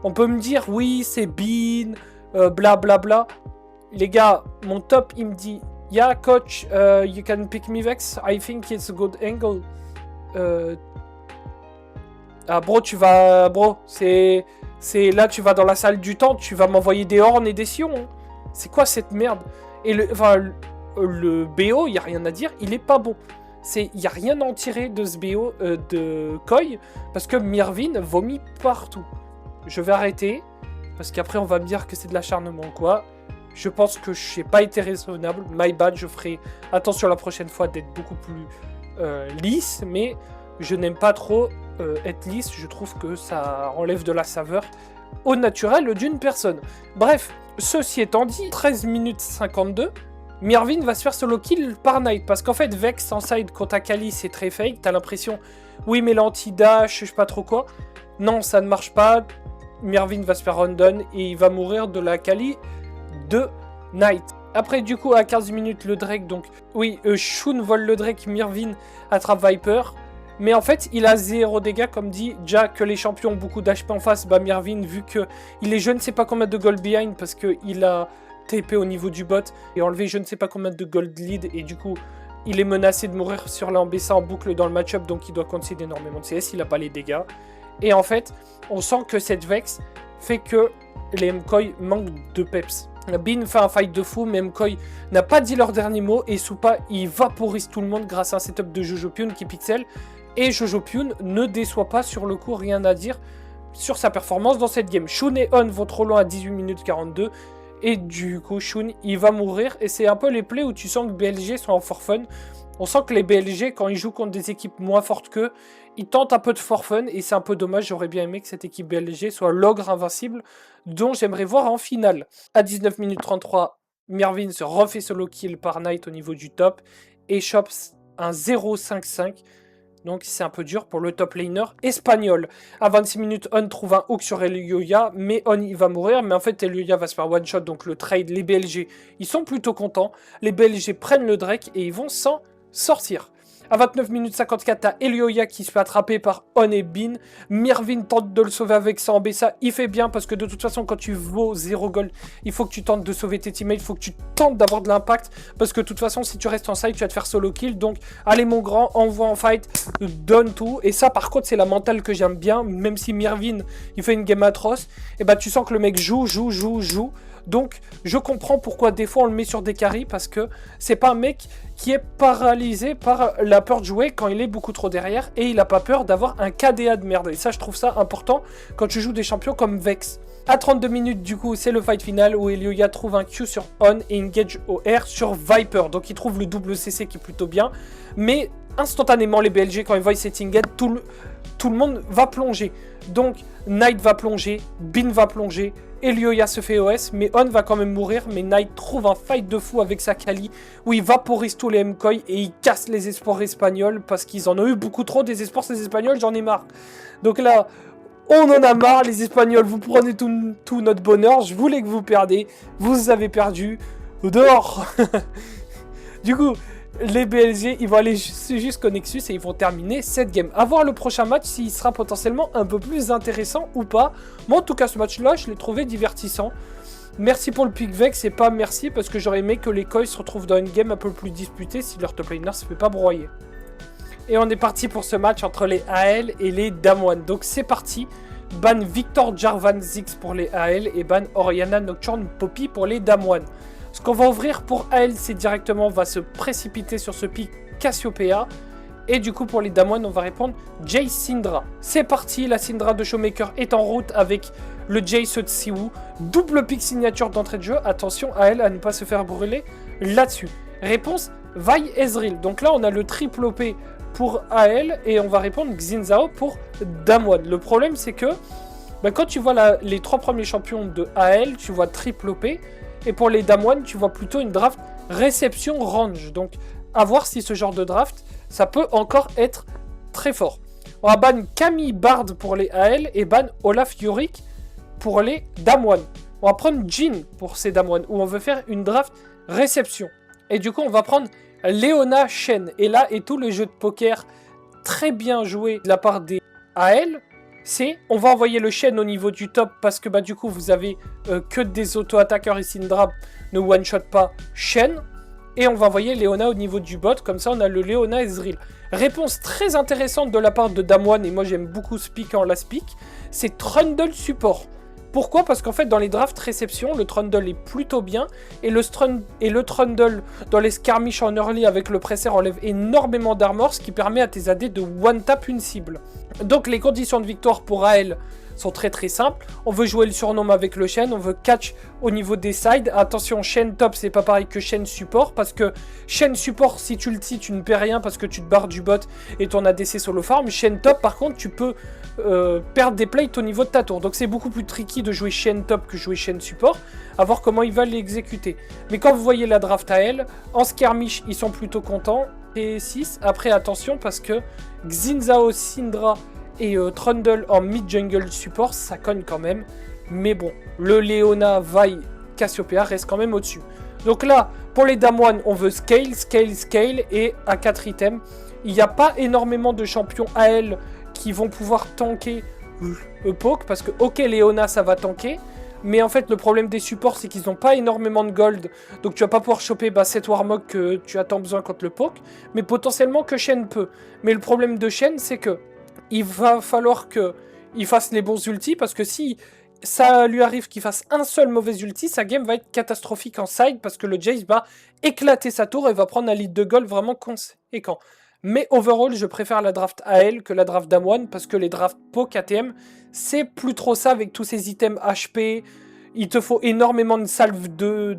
on peut me dire, oui, c'est Bin, blablabla. Bla. Les gars, mon top, il me dit, yeah, coach, you can pick me Vex. I think it's a good angle. Ah, bro, c'est là, tu vas dans la salle du temps, tu vas m'envoyer des horns et des sions. Hein. C'est quoi cette merde? Et le BO, il n'y a rien à dire, il est pas bon. Il n'y a rien à en tirer de ce BO de Koi, parce que Mirvin vomit partout. Je vais arrêter, parce qu'après on va me dire que c'est de l'acharnement quoi. Je pense que je n'ai pas été raisonnable. My bad, je ferai attention la prochaine fois d'être beaucoup plus lisse, mais je n'aime pas trop être lisse. Je trouve que ça enlève de la saveur au naturel d'une personne. Bref, ceci étant dit, 13 minutes 52, Mirvin va se faire solo kill par Knight. Parce qu'en fait, Vex en side contre Akali, c'est très fake. T'as l'impression, oui, mais l'anti-dash, je sais pas trop quoi. Non, ça ne marche pas. Mirvin va se faire run-down et il va mourir de la Akali de Knight. Après, du coup, à 15 minutes, le Drake, donc, oui, Shun vole le Drake, Mirvin attrape Viper. Mais en fait, il a 0 dégâts, comme dit Jack, que les champions ont beaucoup d'HP en face. Bah, Mirvin, vu qu'il est je ne sais pas combien de gold behind, parce qu'il a TP au niveau du bot, et enlevé je ne sais pas combien de gold lead, et du coup, il est menacé de mourir sur l'Ambessa en boucle dans le match-up, donc il doit concéder énormément de CS, il n'a pas les dégâts. Et en fait, on sent que cette Vex fait que les MCOY manquent de peps. Bin fait un fight de fou, mais MCOY n'a pas dit leur dernier mot, et Supa, il vaporise tout le monde grâce à un setup de Jojo Pyun qui pixel. Et Jojo Pyun ne déçoit pas sur le coup, rien à dire sur sa performance dans cette game. Shun et On vont trop loin à 18 minutes 42. Et du coup, Shun, il va mourir. Et c'est un peu les plays où tu sens que BLG sont en for fun. On sent que les BLG, quand ils jouent contre des équipes moins fortes qu'eux, ils tentent un peu de for fun. Et c'est un peu dommage, j'aurais bien aimé que cette équipe BLG soit l'ogre invincible, dont j'aimerais voir en finale. À 19 minutes 33, Mirvin se refait solo kill par Knight au niveau du top. Et chope un 0-5-5. Donc c'est un peu dur pour le top laner espagnol. À 26 minutes, On trouve un hook sur Elioya, mais On il va mourir. Mais en fait, Elioya va se faire one shot, donc le trade, les BLG, ils sont plutôt contents. Les BLG prennent le Drake et ils vont s'en sortir. À 29 minutes 54, t'as Elioya qui se fait attraper par On et Bin. Mirvin tente de le sauver avec ça en BSA. Il fait bien parce que de toute façon, quand tu vaux 0 gold, il faut que tu tentes de sauver tes teammates. Il faut que tu tentes d'avoir de l'impact. Parce que de toute façon, si tu restes en side, tu vas te faire solo kill. Donc, allez mon grand, envoie en fight, donne tout. Et ça, par contre, c'est la mentale que j'aime bien. Même si Mirvin, il fait une game atroce, et bah tu sens que le mec joue. Donc, je comprends pourquoi des fois on le met sur des carries, parce que c'est pas un mec qui est paralysé par la peur de jouer quand il est beaucoup trop derrière, et il a pas peur d'avoir un KDA de merde. Et ça, je trouve ça important quand tu joues des champions comme Vex. À 32 minutes, du coup, c'est le fight final où Elioya trouve un Q sur On et engage au R sur Viper. Donc, il trouve le double CC qui est plutôt bien. Mais instantanément, les BLG, quand ils voient cet engage, tout le monde va plonger. Donc, Knight va plonger, Bin va plonger, Elioya se fait OS, mais On va quand même mourir. Mais Knight trouve un fight de fou avec sa Kali, où il vaporise tous les MKOI et il casse les espoirs espagnols, parce qu'ils en ont eu beaucoup trop des espoirs, ces Espagnols, j'en ai marre. Donc là, on en a marre, les Espagnols, vous prenez tout notre bonheur, je voulais que vous perdez, vous avez perdu, dehors. Du coup, les BLG, ils vont aller jusqu'au Nexus et ils vont terminer cette game. A voir le prochain match s'il sera potentiellement un peu plus intéressant ou pas. Moi, en tout cas, ce match-là, je l'ai trouvé divertissant. Merci pour le pick Vex et pas merci parce que j'aurais aimé que les Koi se retrouvent dans une game un peu plus disputée si leur top laner se fait pas broyer. Et on est parti pour ce match entre les AL et les Damwon. Donc c'est parti. Ban Victor Jarvan Ziggs pour les AL et ban Orianna Nocturne Poppy pour les Damwon. Ce qu'on va ouvrir pour AL, c'est directement, on va se précipiter sur ce pick Cassiopeia. Et du coup, pour les Damwon, on va répondre Jace Syndra. C'est parti, la Syndra de Showmaker est en route avec le Jace de Siwoo. Double pick signature d'entrée de jeu. Attention à elle, à ne pas se faire brûler là-dessus. Réponse, Vi Ezreal. Donc là, on a le triple OP pour AL et on va répondre Xin Zhao pour Damwon. Le problème, c'est que quand tu vois les 3 premiers champions de AL, tu vois triple OP. Et pour les Damwon, tu vois plutôt une draft réception range. Donc, à voir si ce genre de draft, ça peut encore être très fort. On va ban Camille Bard pour les AL et ban Olaf Yorick pour les Damwon. On va prendre Jhin pour ces Damwon, où on veut faire une draft réception. Et du coup, on va prendre Leona Shen. Et là, et tout le jeu de poker très bien joué de la part des AL, c'est on va envoyer le Shen au niveau du top parce que du coup vous avez que des auto-attaqueurs et Syndra ne one-shot pas Shen. Et on va envoyer Leona au niveau du bot, comme ça on a le Leona Ezreal. Réponse très intéressante de la part de Damwon, et moi j'aime beaucoup ce pick en last pick, c'est Trundle support. Pourquoi? Parce qu'en fait dans les drafts réception, le Trundle est plutôt bien, et le Trundle dans les skirmish en early avec le presser enlève énormément d'armor, ce qui permet à tes AD de one-tap une cible. Donc les conditions de victoire pour AL sont très très simples. On veut jouer le surnom avec le Shen, on veut catch au niveau des sides. Attention, Shen top, c'est pas pareil que Shen support, parce que Shen support, si tu l'ulti, tu ne perds rien parce que tu te barres du bot et ton ADC solo farm. Shen top, par contre, tu peux perdre des plates au niveau de ta tour. Donc c'est beaucoup plus tricky de jouer Shen top que jouer Shen support, à voir comment il va l'exécuter. Mais quand vous voyez la draft AL, en skirmish, ils sont plutôt contents. Et 6, après attention, parce que Xin Zhao, Syndra et Trundle en mid-jungle support, ça cogne quand même. Mais bon, le Leona, Vi, Cassiopeia reste quand même au-dessus. Donc là, pour les Damwon, on veut scale. Et à 4 items, il n'y a pas énormément de champions AL qui vont pouvoir tanker poke. Parce que, ok, Leona, ça va tanker. Mais en fait, le problème des supports, c'est qu'ils n'ont pas énormément de gold. Donc tu vas pas pouvoir choper cette Warmog que tu as tant besoin contre le poke. Mais potentiellement que Shen peut. Mais le problème de Shen, c'est que il va falloir qu'il fasse les bons ultis, parce que si ça lui arrive qu'il fasse un seul mauvais ulti, sa game va être catastrophique en side, parce que le Jace va éclater sa tour et va prendre un lead de gold vraiment conséquent. Mais overall, je préfère la draft AL que la draft Damwon, parce que les drafts poke ATM, c'est plus trop ça avec tous ces items HP. Il te faut énormément de salve de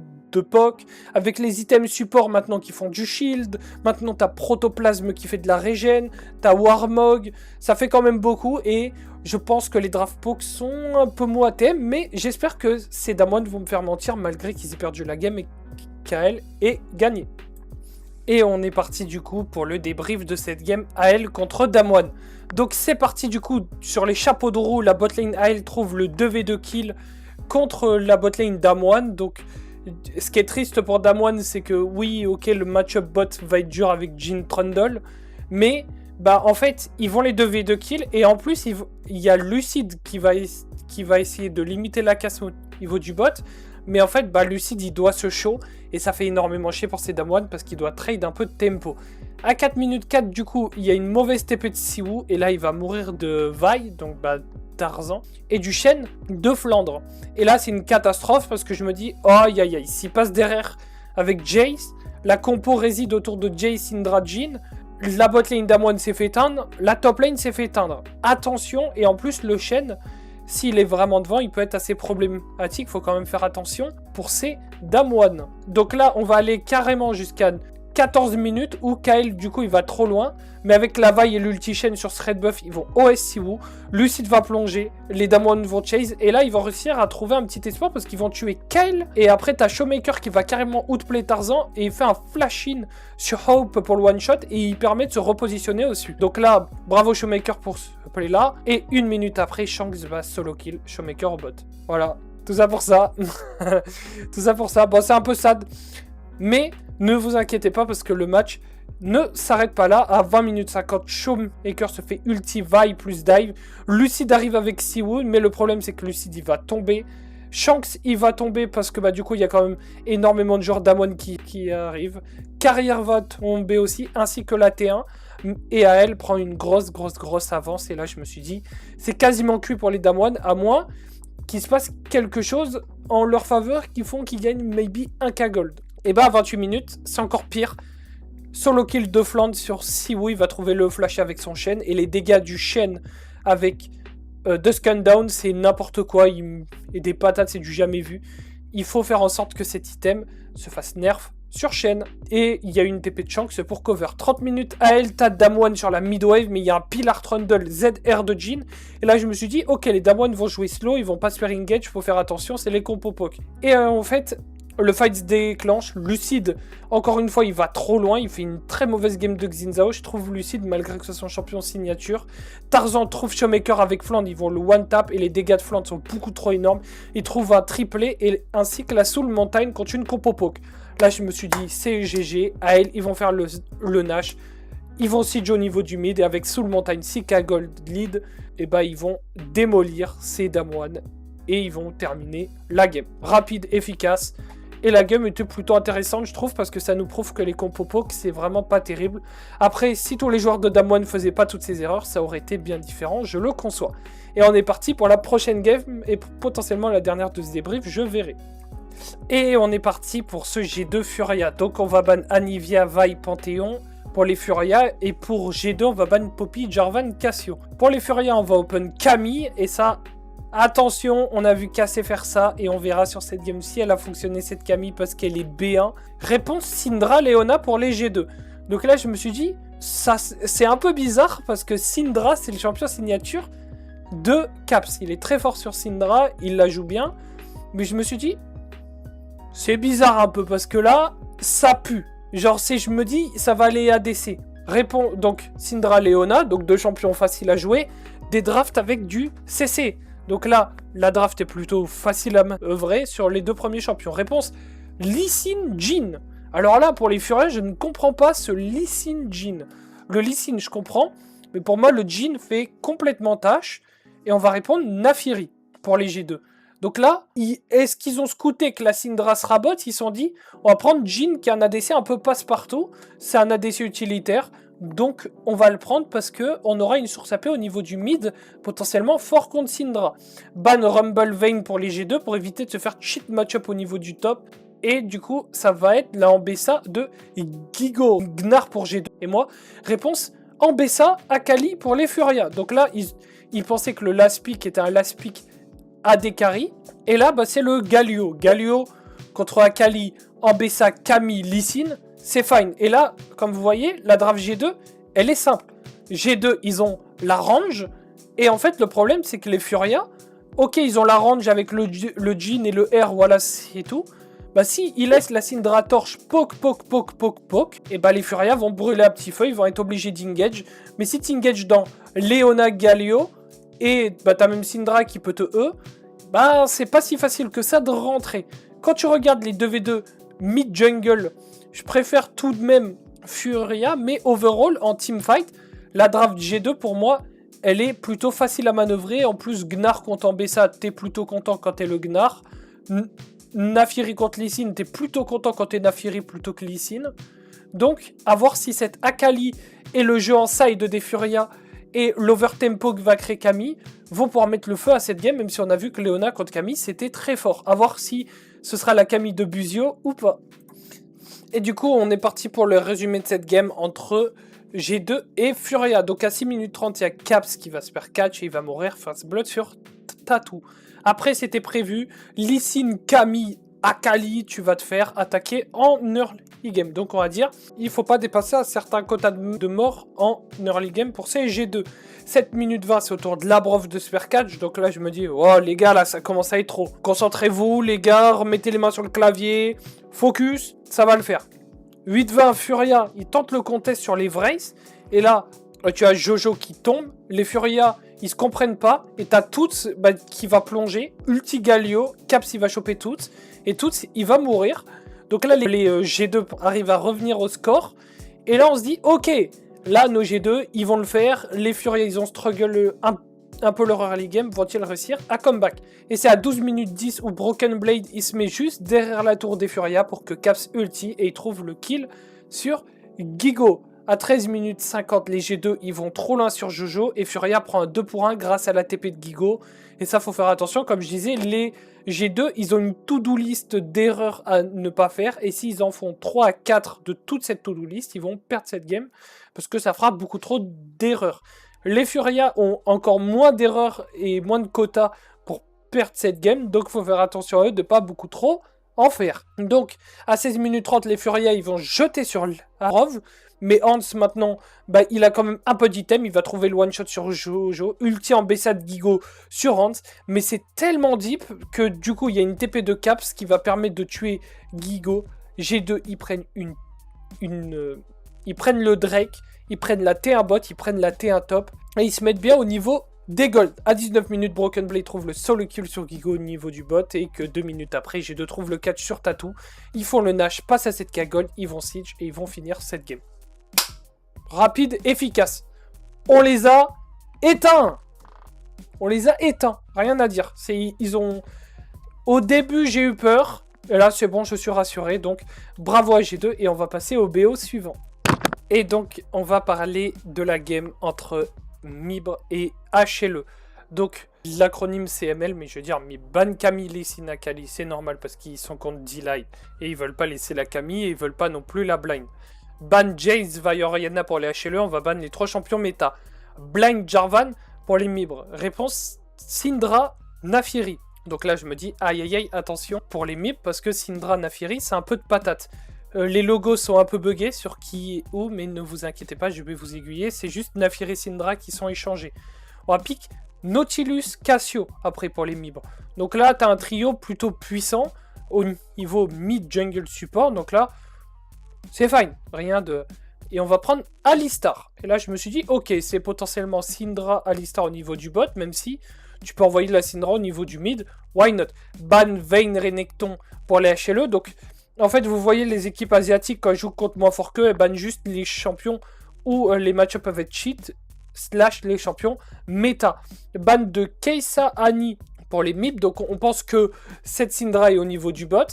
poke, avec les items support maintenant qui font du shield, maintenant t'as Protoplasme qui fait de la régène, t'as Warmog, ça fait quand même beaucoup, et je pense que les draft poke sont un peu moins ATM, mais j'espère que ces Damwon vont me faire mentir malgré qu'ils aient perdu la game et qu'AL ait gagné. Et on est parti du coup pour le débrief de cette game AL contre Damwon. Donc c'est parti du coup sur les chapeaux de roue, la botlane AL trouve le 2v2 kill contre la botlane Damwon. Donc ce qui est triste pour Damwon, c'est que oui, ok, le match-up bot va être dur avec Jhin Trundle, Mais bah en fait, ils vont les 2v2 kills. Et en plus, il y a Lucid qui va essayer de limiter la casse au niveau du bot. Mais en fait, bah, Lucid, il doit se show. Et ça fait énormément chier pour ses Damwon parce qu'il doit trade un peu de tempo. À 4 minutes 4, du coup, il y a une mauvaise TP de Siwoo. Et là, il va mourir de Vi, donc bah, Tarzan. Et du Shen de Flandre. Et là, c'est une catastrophe parce que je me dis, oh aïe aïe aïe, s'il passe derrière avec Jace, la compo réside autour de Jace, Syndra, Jhin. La bot lane Damwon s'est fait éteindre. La top lane s'est fait éteindre. Attention, et en plus, le Shen, s'il est vraiment devant, il peut être assez problématique. Il faut quand même faire attention pour ces Damwon. Donc là, on va aller carrément jusqu'à 14 minutes où Kael, du coup, il va trop loin. Mais avec la vaille et l'ulti Shen sur ce red buff, ils vont OS Siwoo. Lucid va plonger. Les Damwon vont chase. Et là, ils vont réussir à trouver un petit espoir parce qu'ils vont tuer Kael. Et après, t'as Showmaker qui va carrément outplay Tarzan. Et il fait un flash-in sur Hope pour le one-shot. Et il permet de se repositionner au-dessus. Donc là, bravo Showmaker pour ce play-là. Et une minute après, Shanks va solo kill Showmaker au bot. Voilà. Tout ça pour ça. Tout ça pour ça. Bon, c'est un peu sad. Mais ne vous inquiétez pas parce que le match ne s'arrête pas là. À 20 minutes 50, Showmaker se fait ulti, Vi plus dive. Lucid arrive avec Siwoo, mais le problème c'est que Lucid il va tomber. Shanks il va tomber parce que bah, du coup il y a quand même énormément de joueurs Damwon qui arrivent. Carrière va tomber aussi, ainsi que la T1. Et elle prend une grosse avance. Et là je me suis dit, c'est quasiment cuit pour les Damwon, à moins qu'il se passe quelque chose en leur faveur qui font qu'ils gagnent maybe 1k gold. Et bah à 28 minutes, c'est encore pire. Solo kill de Flandre sur Siwoo, il va trouver le flash avec son Shen. Et les dégâts du Shen avec Dusk Down, c'est n'importe quoi. Et des patates, c'est du jamais vu. Il faut faire en sorte que cet item se fasse nerf sur Shen. Et il y a une TP de Shanks pour cover. 30 minutes à Elta Damwon sur la mid-wave, mais il y a un Pillar Trundle ZR de Jhin. Et là, je me suis dit, ok, les Damwon vont jouer slow, ils vont pas se faire engage, faut faire attention, c'est les compos poke. Et en fait, le fight se déclenche. Lucid, encore une fois, il va trop loin. Il fait une très mauvaise game de Xin Zhao. Je trouve Lucid, malgré que ce soit son champion signature. Tarzan trouve Showmaker avec Flandre. Ils vont le one-tap et les dégâts de Flandre sont beaucoup trop énormes. Il trouve un triplé ainsi que la Soul Mountain contre une compo poke. Là, je me suis dit, c'est GG. À elle, ils vont faire le Nash. Ils vont siege au niveau du mid. Et avec Soul Mountain, 6k gold lead, et bah, ils vont démolir ces Damwon. Et ils vont terminer la game. Rapide, efficace. Et la game était plutôt intéressante, je trouve, parce que ça nous prouve que les compos poke, c'est vraiment pas terrible. Après, si tous les joueurs de Damwon ne faisaient pas toutes ces erreurs, ça aurait été bien différent, je le conçois. Et on est parti pour la prochaine game, et potentiellement la dernière de ce débrief, je verrai. Et on est parti pour ce G2 Furia. Donc on va ban Anivia, Vi, Panthéon pour les Furia. Et pour G2, on va ban Poppy, Jarvan, Cassio. Pour les Furia, on va open Camille, et ça... Attention, on a vu Cassé faire ça et on verra sur cette game si elle a fonctionné cette Camille parce qu'elle est B1. Réponse Syndra Leona pour les G2. Donc là je me suis dit, ça c'est un peu bizarre parce que Syndra c'est le champion signature de Caps. Il est très fort sur Syndra, il la joue bien. Mais je me suis dit, c'est bizarre un peu parce que là, ça pue. Genre si je me dis, ça va aller ADC. Répond donc Syndra Leona, donc deux champions faciles à jouer. Des drafts avec du CC. Donc là, la draft est plutôt facile à œuvrer sur les deux premiers champions. Réponse, Lee Sin Jhin. Alors là, pour les Furias, je ne comprends pas ce Lee Sin Jhin. Le Lee Sin, je comprends, mais pour moi, le Jhin fait complètement tâche. Et on va répondre Naafiri pour les G2. Donc là, est-ce qu'ils ont scouté que la Syndra se rabote? Ils se sont dit, on va prendre Jhin qui est un ADC un peu passe-partout. C'est un ADC utilitaire. Donc on va le prendre parce qu'on aura une source AP au niveau du mid potentiellement fort contre Syndra. Ban Rumble Vayne pour les G2 pour éviter de se faire cheat match-up au niveau du top. Et du coup ça va être la Ambessa de Gigo Gnar pour G2. Et moi, réponse Ambessa Akali pour les Furia. Donc là ils pensaient que le last pick était un last pick AD carry. Et là bah, c'est le Galio. Galio contre Akali, Ambessa, Camille, Lee Sin. C'est fine. Et là, comme vous voyez, la draft G2, elle est simple. G2, ils ont la range. Et en fait, le problème, c'est que les Furia, ok, ils ont la range avec le Jhin et le R, voilà, c'est tout. Bah si ils laissent la Syndra torche poke, et bah les Furia vont brûler à petit feu, ils vont être obligés d'engage. Mais si tu engages dans Leona, Galio, et bah t'as même Syndra qui peut te E, bah c'est pas si facile que ça de rentrer. Quand tu regardes les 2v2 mid-jungle, je préfère tout de même Furia, mais overall, en teamfight, la draft G2, pour moi, elle est plutôt facile à manœuvrer. En plus, Gnar contre Ambessa, t'es plutôt content quand t'es le Gnar. Naafiri contre Lee Sin, t'es plutôt content quand t'es Naafiri plutôt que Lee Sin. Donc, à voir si cette Akali et le jeu en side des Furia et l'overtempo que va créer Camille vont pouvoir mettre le feu à cette game, même si on a vu que Leona contre Camille, c'était très fort. À voir si ce sera la Camille de Buzio ou pas. Et du coup, on est parti pour le résumé de cette game entre G2 et Furia. Donc à 6 minutes 30, il y a Caps qui va se faire catch et il va mourir first blood sur Tatou. Après, c'était prévu. Lee Sin, Camille, Akali, tu vas te faire attaquer en early game. Donc on va dire, il ne faut pas dépasser un certain quota de mort en early game pour ces G2. 7 minutes 20, c'est autour de Labrov de se faire catch. Donc là, je me dis, oh les gars, là, ça commence à être trop. Concentrez-vous, les gars, remettez les mains sur le clavier. Focus, ça va le faire. 8-20, Furia, il tente le contest sur les Vrace. Et là, tu as Jojo qui tombe. Les Furia, ils se comprennent pas. Et t'as Toots qui va plonger. Ulti Galio, Caps, il va choper Toots. Et Toots, il va mourir. Donc là, les G2 arrivent à revenir au score. Et là, on se dit, ok, là, nos G2, ils vont le faire. Les Furia, ils ont struggle un peu leur early game. Vont-ils réussir à comeback? Et c'est à 12 minutes 10 où Broken Blade, il se met juste derrière la tour des Furia pour que Caps ulti et il trouve le kill sur Gigo. À 13 minutes 50, les G2, ils vont trop loin sur Jojo et Furia prend un 2 pour 1 grâce à la TP de Gigo. Et ça, faut faire attention. Comme je disais, les G2, ils ont une to-do list d'erreurs à ne pas faire. Et s'ils en font 3 à 4 de toute cette to-do list, ils vont perdre cette game parce que ça fera beaucoup trop d'erreurs. Les Furia ont encore moins d'erreurs et moins de quotas pour perdre cette game. Donc, il faut faire attention à eux de ne pas beaucoup trop en faire. Donc, à 16 minutes 30, les Furia, ils vont jeter sur Labrov. Mais Hans, maintenant, il a quand même un peu d'item. Il va trouver le one-shot sur Jojo. Ulti en Bessa de Gigo sur Hans. Mais c'est tellement deep que du coup, il y a une TP de Caps qui va permettre de tuer Gigo. G2, ils prennent ils prennent le Drake. Ils prennent la T1 bot. Ils prennent la T1 top. Et ils se mettent bien au niveau des golds. À 19 minutes, Broken Blade trouve le solo kill sur Gigo au niveau du bot. Et que 2 minutes après, G2 trouve le catch sur Tatou. Ils font le Nash, passent à 7k gold. Ils vont siege et ils vont finir cette game. Rapide, efficace. On les a éteints. On les a éteints. Rien à dire. Ils ont... Au début, j'ai eu peur. Et là, c'est bon, je suis rassuré. Donc, bravo à G2. Et on va passer au BO suivant. Et donc, on va parler de la game entre Mibre et HLE. Donc, l'acronyme CML, mais je veux dire, mais ban Camille, Lee Sin, Akali, c'est normal parce qu'ils sont contre D-Light. Et ils veulent pas laisser la Camille et ils veulent pas non plus la blind. Ban Jace, Oriana pour les HLE, on va ban les 3 champions méta. Blind Jarvan pour les Mibres. Réponse Syndra, Naafiri. Donc là je me dis aïe aïe aïe, attention pour les Mibres parce que Syndra, Naafiri c'est un peu de patate. Les logos sont un peu buggés sur qui est où, mais ne vous inquiétez pas, je vais vous aiguiller. C'est juste Naafiri, Syndra qui sont échangés. On va pique Nautilus, Cassio après pour les Mibres. Donc là tu as un trio plutôt puissant au niveau mid-jungle support. Donc là c'est fine, rien de... Et on va prendre Alistar. Et là, je me suis dit, ok, c'est potentiellement Syndra, Alistar au niveau du bot, même si tu peux envoyer de la Syndra au niveau du mid. Why not? Ban Vayne, Renekton pour les HLE. Donc, en fait, vous voyez les équipes asiatiques, quand elles jouent contre moins fort qu'eux, elles bannent juste les champions où les match-ups peuvent être cheat, / les champions méta. Ban de Keisa Annie pour les mid. Donc, on pense que cette Syndra est au niveau du bot.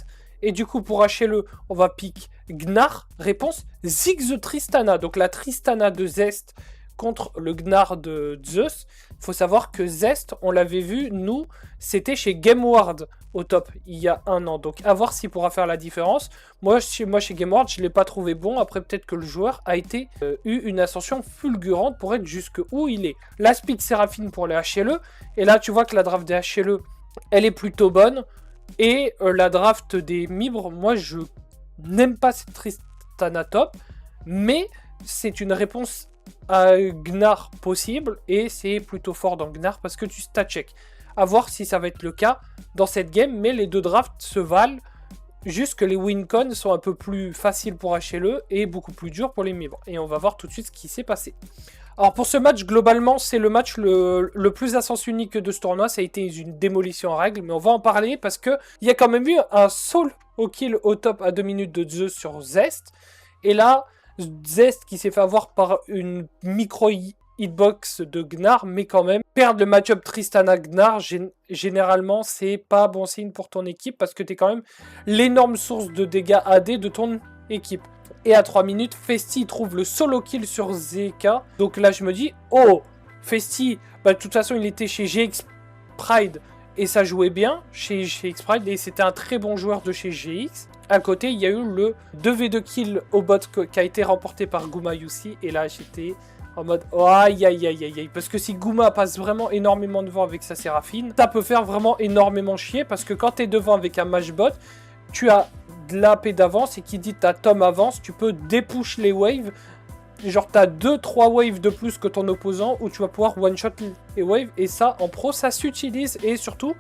Et du coup, pour HLE, on va pick Gnar. Réponse Ziggs Tristana. Donc la Tristana de Zest contre le Gnar de Zeus. Il faut savoir que Zest, on l'avait vu, nous, c'était chez GameWard au top il y a 1 an. Donc à voir s'il pourra faire la différence. Moi chez GameWard, je ne l'ai pas trouvé bon. Après, peut-être que le joueur a eu une ascension fulgurante pour être jusque où il est. La Speed Séraphine pour les HLE. Et là, tu vois que la draft des HLE, elle est plutôt bonne. Et la draft des Mibres, moi je n'aime pas cette Tristana top, mais c'est une réponse à Gnar possible, et c'est plutôt fort dans Gnar parce que tu stat check. A voir si ça va être le cas dans cette game, mais les deux drafts se valent, juste que les win-con sont un peu plus faciles pour HLE et beaucoup plus durs pour les Mibres. Et on va voir tout de suite ce qui s'est passé. Alors pour ce match, globalement, c'est le match le plus à sens unique de ce tournoi. Ça a été une démolition en règle, mais on va en parler parce qu'il y a quand même eu un solo kill au top à 2 minutes de Zeus sur Zest. Et là, Zest qui s'est fait avoir par une micro hitbox de Gnar, mais quand même, perdre le match-up Tristana-Gnar, généralement, c'est pas bon signe pour ton équipe parce que t'es quand même l'énorme source de dégâts AD de ton équipe. Et à 3 minutes, Festi trouve le solo kill sur Zeka. Donc là, je me dis, oh, Festi, bah, de toute façon, il était chez GX Pride et ça jouait bien chez GX Pride et c'était un très bon joueur de chez GX. À côté, il y a eu le 2v2 kill au bot qui a été remporté par Guma Yusi. Et là, j'étais en mode oh, aïe aïe aïe aïe aïe. Parce que si Guma passe vraiment énormément devant avec sa Séraphine, ça peut faire vraiment énormément chier. Parce que quand tu es devant avec un match bot, tu as de l'AP d'avance. Et qui dit ta Tom avance, tu peux dépush les waves. Genre, tu as 2-3 waves de plus que ton opposant où tu vas pouvoir one-shot les waves. Et ça, en pro, ça s'utilise. Et surtout,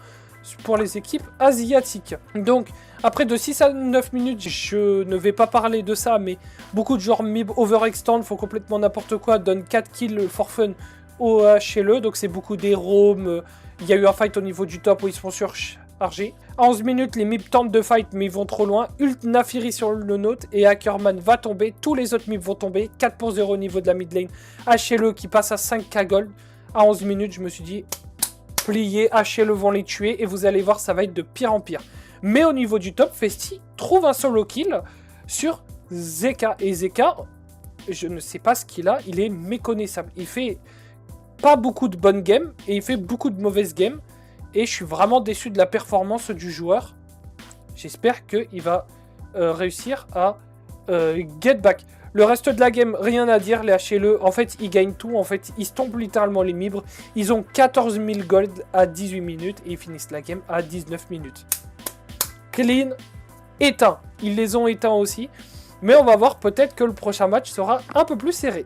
pour les équipes asiatiques. Donc, après de 6 à 9 minutes, je ne vais pas parler de ça, mais beaucoup de joueurs MIB overextend, font complètement n'importe quoi, donnent 4 kills for fun au HLE, donc c'est beaucoup des roams. Il y a eu un fight au niveau du top où ils se font surcharger. À 11 minutes, les MIB tentent de fight, mais ils vont trop loin. Ult Nafiri sur le note et Ackerman va tomber. Tous les autres MIB vont tomber. 4 pour 0 au niveau de la mid lane. HLE qui passe à 5k gold. À 11 minutes, je me suis dit, plié, HLE vont les tuer et vous allez voir, ça va être de pire en pire. Mais au niveau du top, Festi trouve un solo kill sur Zeka. Et Zeka, je ne sais pas ce qu'il a, il est méconnaissable. Il fait pas beaucoup de bonnes games et il fait beaucoup de mauvaises games. Et je suis vraiment déçu de la performance du joueur. J'espère qu'il va réussir à get back. Le reste de la game, rien à dire, les HLE, en fait, ils gagnent tout, en fait, ils stompent littéralement les mibres. Ils ont 14 000 gold à 18 minutes et ils finissent la game à 19 minutes. Clean, éteint. Ils les ont éteints aussi. Mais on va voir, peut-être que le prochain match sera un peu plus serré.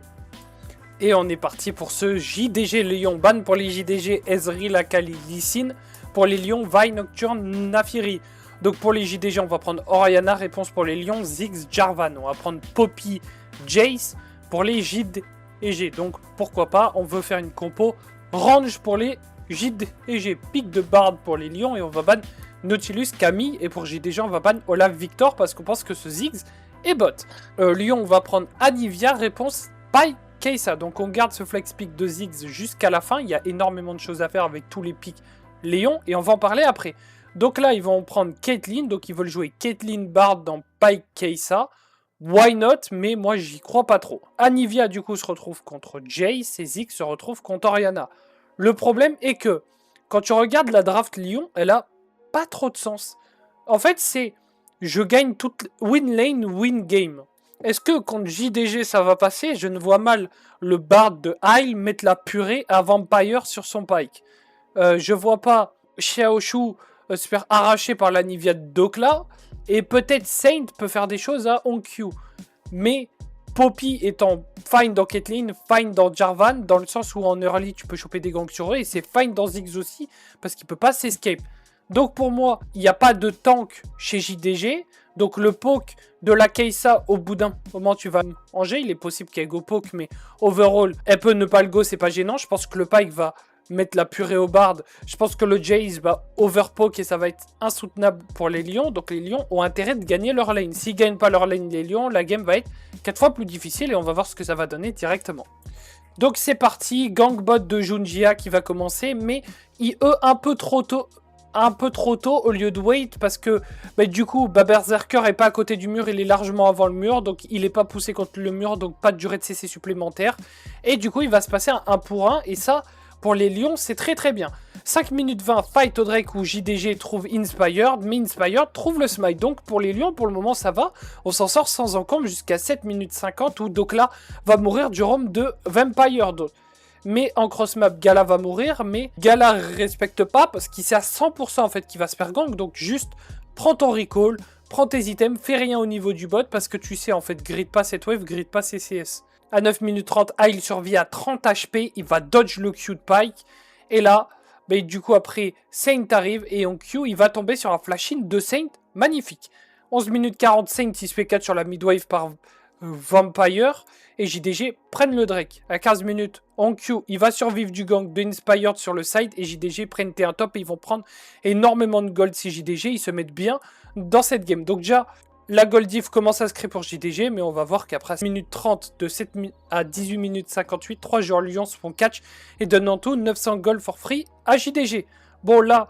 Et on est parti pour ce JDG Lyon. Ban pour les JDG Ezreal, Akali, Lee Sin. Pour les Lions, Vi, Nocturne, Nafiri. Donc pour les JDG, on va prendre Orianna. Réponse pour les Lions, Ziggs, Jarvan. On va prendre Poppy, Jace. Pour les JDG. Donc pourquoi pas, on veut faire une compo range pour les JDG. Pic de Bard pour les Lions. Et on va ban Nautilus, Camille. Et pour JDG, on va ban Olaf, Victor. Parce qu'on pense que ce Ziggs est bot. Lyon, on va prendre Anivia. Réponse, Pike. Kai'Sa, donc on garde ce flex pick de Ziggs jusqu'à la fin. Il y a énormément de choses à faire avec tous les picks Léon et on va en parler après. Donc là, ils vont prendre Caitlyn, donc ils veulent jouer Caitlyn Bard dans Pike Kai'Sa. Why not? Mais moi, j'y crois pas trop. Anivia, du coup, se retrouve contre Jace et Ziggs se retrouve contre Orianna. Le problème est que quand tu regardes la draft Lyon, elle a pas trop de sens. En fait, c'est je gagne toute win lane, win game. Est-ce que contre JDG ça va passer? Je ne vois mal le Bard de Isle mettre la purée à Vampire sur son Pike. Je vois pas Xiaoshu se faire arracher par la Nivea de Dokla. Et peut-être Saint peut faire des choses à OnQ. Mais Poppy étant fine dans Caitlyn, fine dans Jarvan, dans le sens où en early tu peux choper des gangs sur eux. Et c'est fine dans Ziggs aussi, parce qu'il peut pas s'escape. Donc pour moi, il n'y a pas de tank chez JDG. Donc le poke de la Kai'Sa, au bout d'un moment, tu vas manger. Il est possible qu'elle go poke, mais overall, elle peut ne pas le go, c'est pas gênant. Je pense que le Pike va mettre la purée au Bard. Je pense que le Jace va overpoke et ça va être insoutenable pour les Lions. Donc les Lions ont intérêt de gagner leur lane. S'ils ne gagnent pas leur lane, les Lions, la game va être 4 fois plus difficile et on va voir ce que ça va donner directement. Donc c'est parti, gangbot de Junjia qui va commencer, mais IE un peu trop tôt au lieu de wait parce que du coup Berserker est pas à côté du mur, il est largement avant le mur, donc il est pas poussé contre le mur, donc pas de durée de CC supplémentaire et du coup il va se passer un 1 pour 1 et ça pour les Lions c'est très très bien. 5 minutes 20 fight au Drake où JDG trouve Inspired, mais Inspired trouve le smite, donc pour les Lions pour le moment ça va, on s'en sort sans encombre jusqu'à 7 minutes 50 où Dokla va mourir du roam de Vampire. Mais en cross-map, Gala va mourir, mais Gala respecte pas parce qu'il sait à 100% en fait qu'il va se faire gank. Donc juste, prends ton recall, prends tes items, fais rien au niveau du bot parce que tu sais en fait, grid pas cette wave, grid pas CCS. À 9 minutes 30, il survit à 30 HP, il va dodge le Q de Pike. Et là, du coup après, Saint arrive et en Q, il va tomber sur un flash-in de Saint, magnifique. 11 minutes 40, Saint il se fait 4 sur la mid-wave par Vampire et JDG prennent le Drake. À 15 minutes, en Q, il va survivre du gank de Inspired sur le side et JDG prennent T1 top et ils vont prendre énormément de gold si JDG, ils se mettent bien dans cette game. Donc déjà, La Goldif commence à se créer pour JDG, mais on va voir qu'après 1 minute 30 de 7 à 18 minutes 58, 3 joueurs Lyon se font catch et donnent en tout 900 gold for free à JDG. Bon là,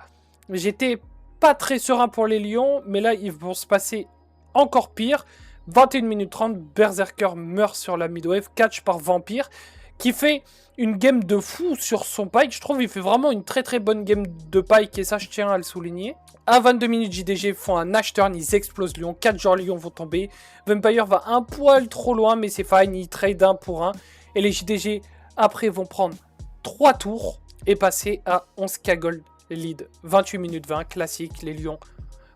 j'étais pas très serein pour les Lions, mais là ils vont se passer encore pire. 21 minutes 30, Berserker meurt sur la midwave, catch par Vampire, qui fait une game de fou sur son Pike. Je trouve qu'il fait vraiment une très très bonne game de Pike, et ça je tiens à le souligner. À 22 minutes, JDG font un Nash turn, ils explosent Lyon, 4 joueurs Lyon vont tomber. Vampire va un poil trop loin, mais c'est fine, il trade 1 pour 1. Et les JDG, après, vont prendre 3 tours et passer à 11k gold lead. 28 minutes 20, classique, les Lions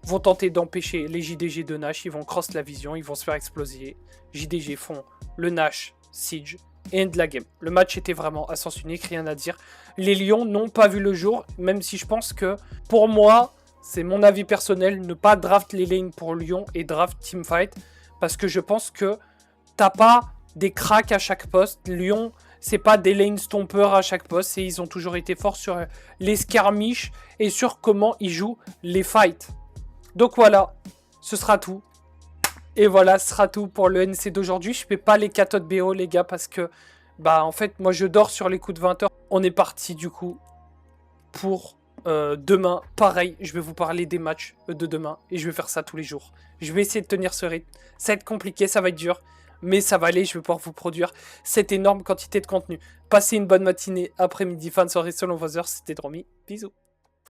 vont tenter d'empêcher les JDG de Nash, ils vont cross la vision, ils vont se faire exploser. JDG font le Nash, Siege, et end la game. Le match était vraiment à sens unique, rien à dire. Les Lions n'ont pas vu le jour, même si je pense que, pour moi, c'est mon avis personnel, ne pas draft les lanes pour Lyon et draft teamfight, parce que je pense que t'as pas des cracks à chaque poste. Lyon, c'est pas des lane stompers à chaque poste, et ils ont toujours été forts sur les skirmishes et sur comment ils jouent les fights. Donc voilà, ce sera tout. Et voilà, ce sera tout pour le NC d'aujourd'hui. Je fais pas les catodes BO, les gars, parce que, bah, en fait, moi, je dors sur les coups de 20 h. On est parti, du coup, pour demain. Pareil, je vais vous parler des matchs de demain. Et je vais faire ça tous les jours. Je vais essayer de tenir ce rythme. Ça va être compliqué, ça va être dur. Mais ça va aller, je vais pouvoir vous produire cette énorme quantité de contenu. Passez une bonne matinée, après-midi, fin de soirée selon vos heures. C'était Dromi. Bisous.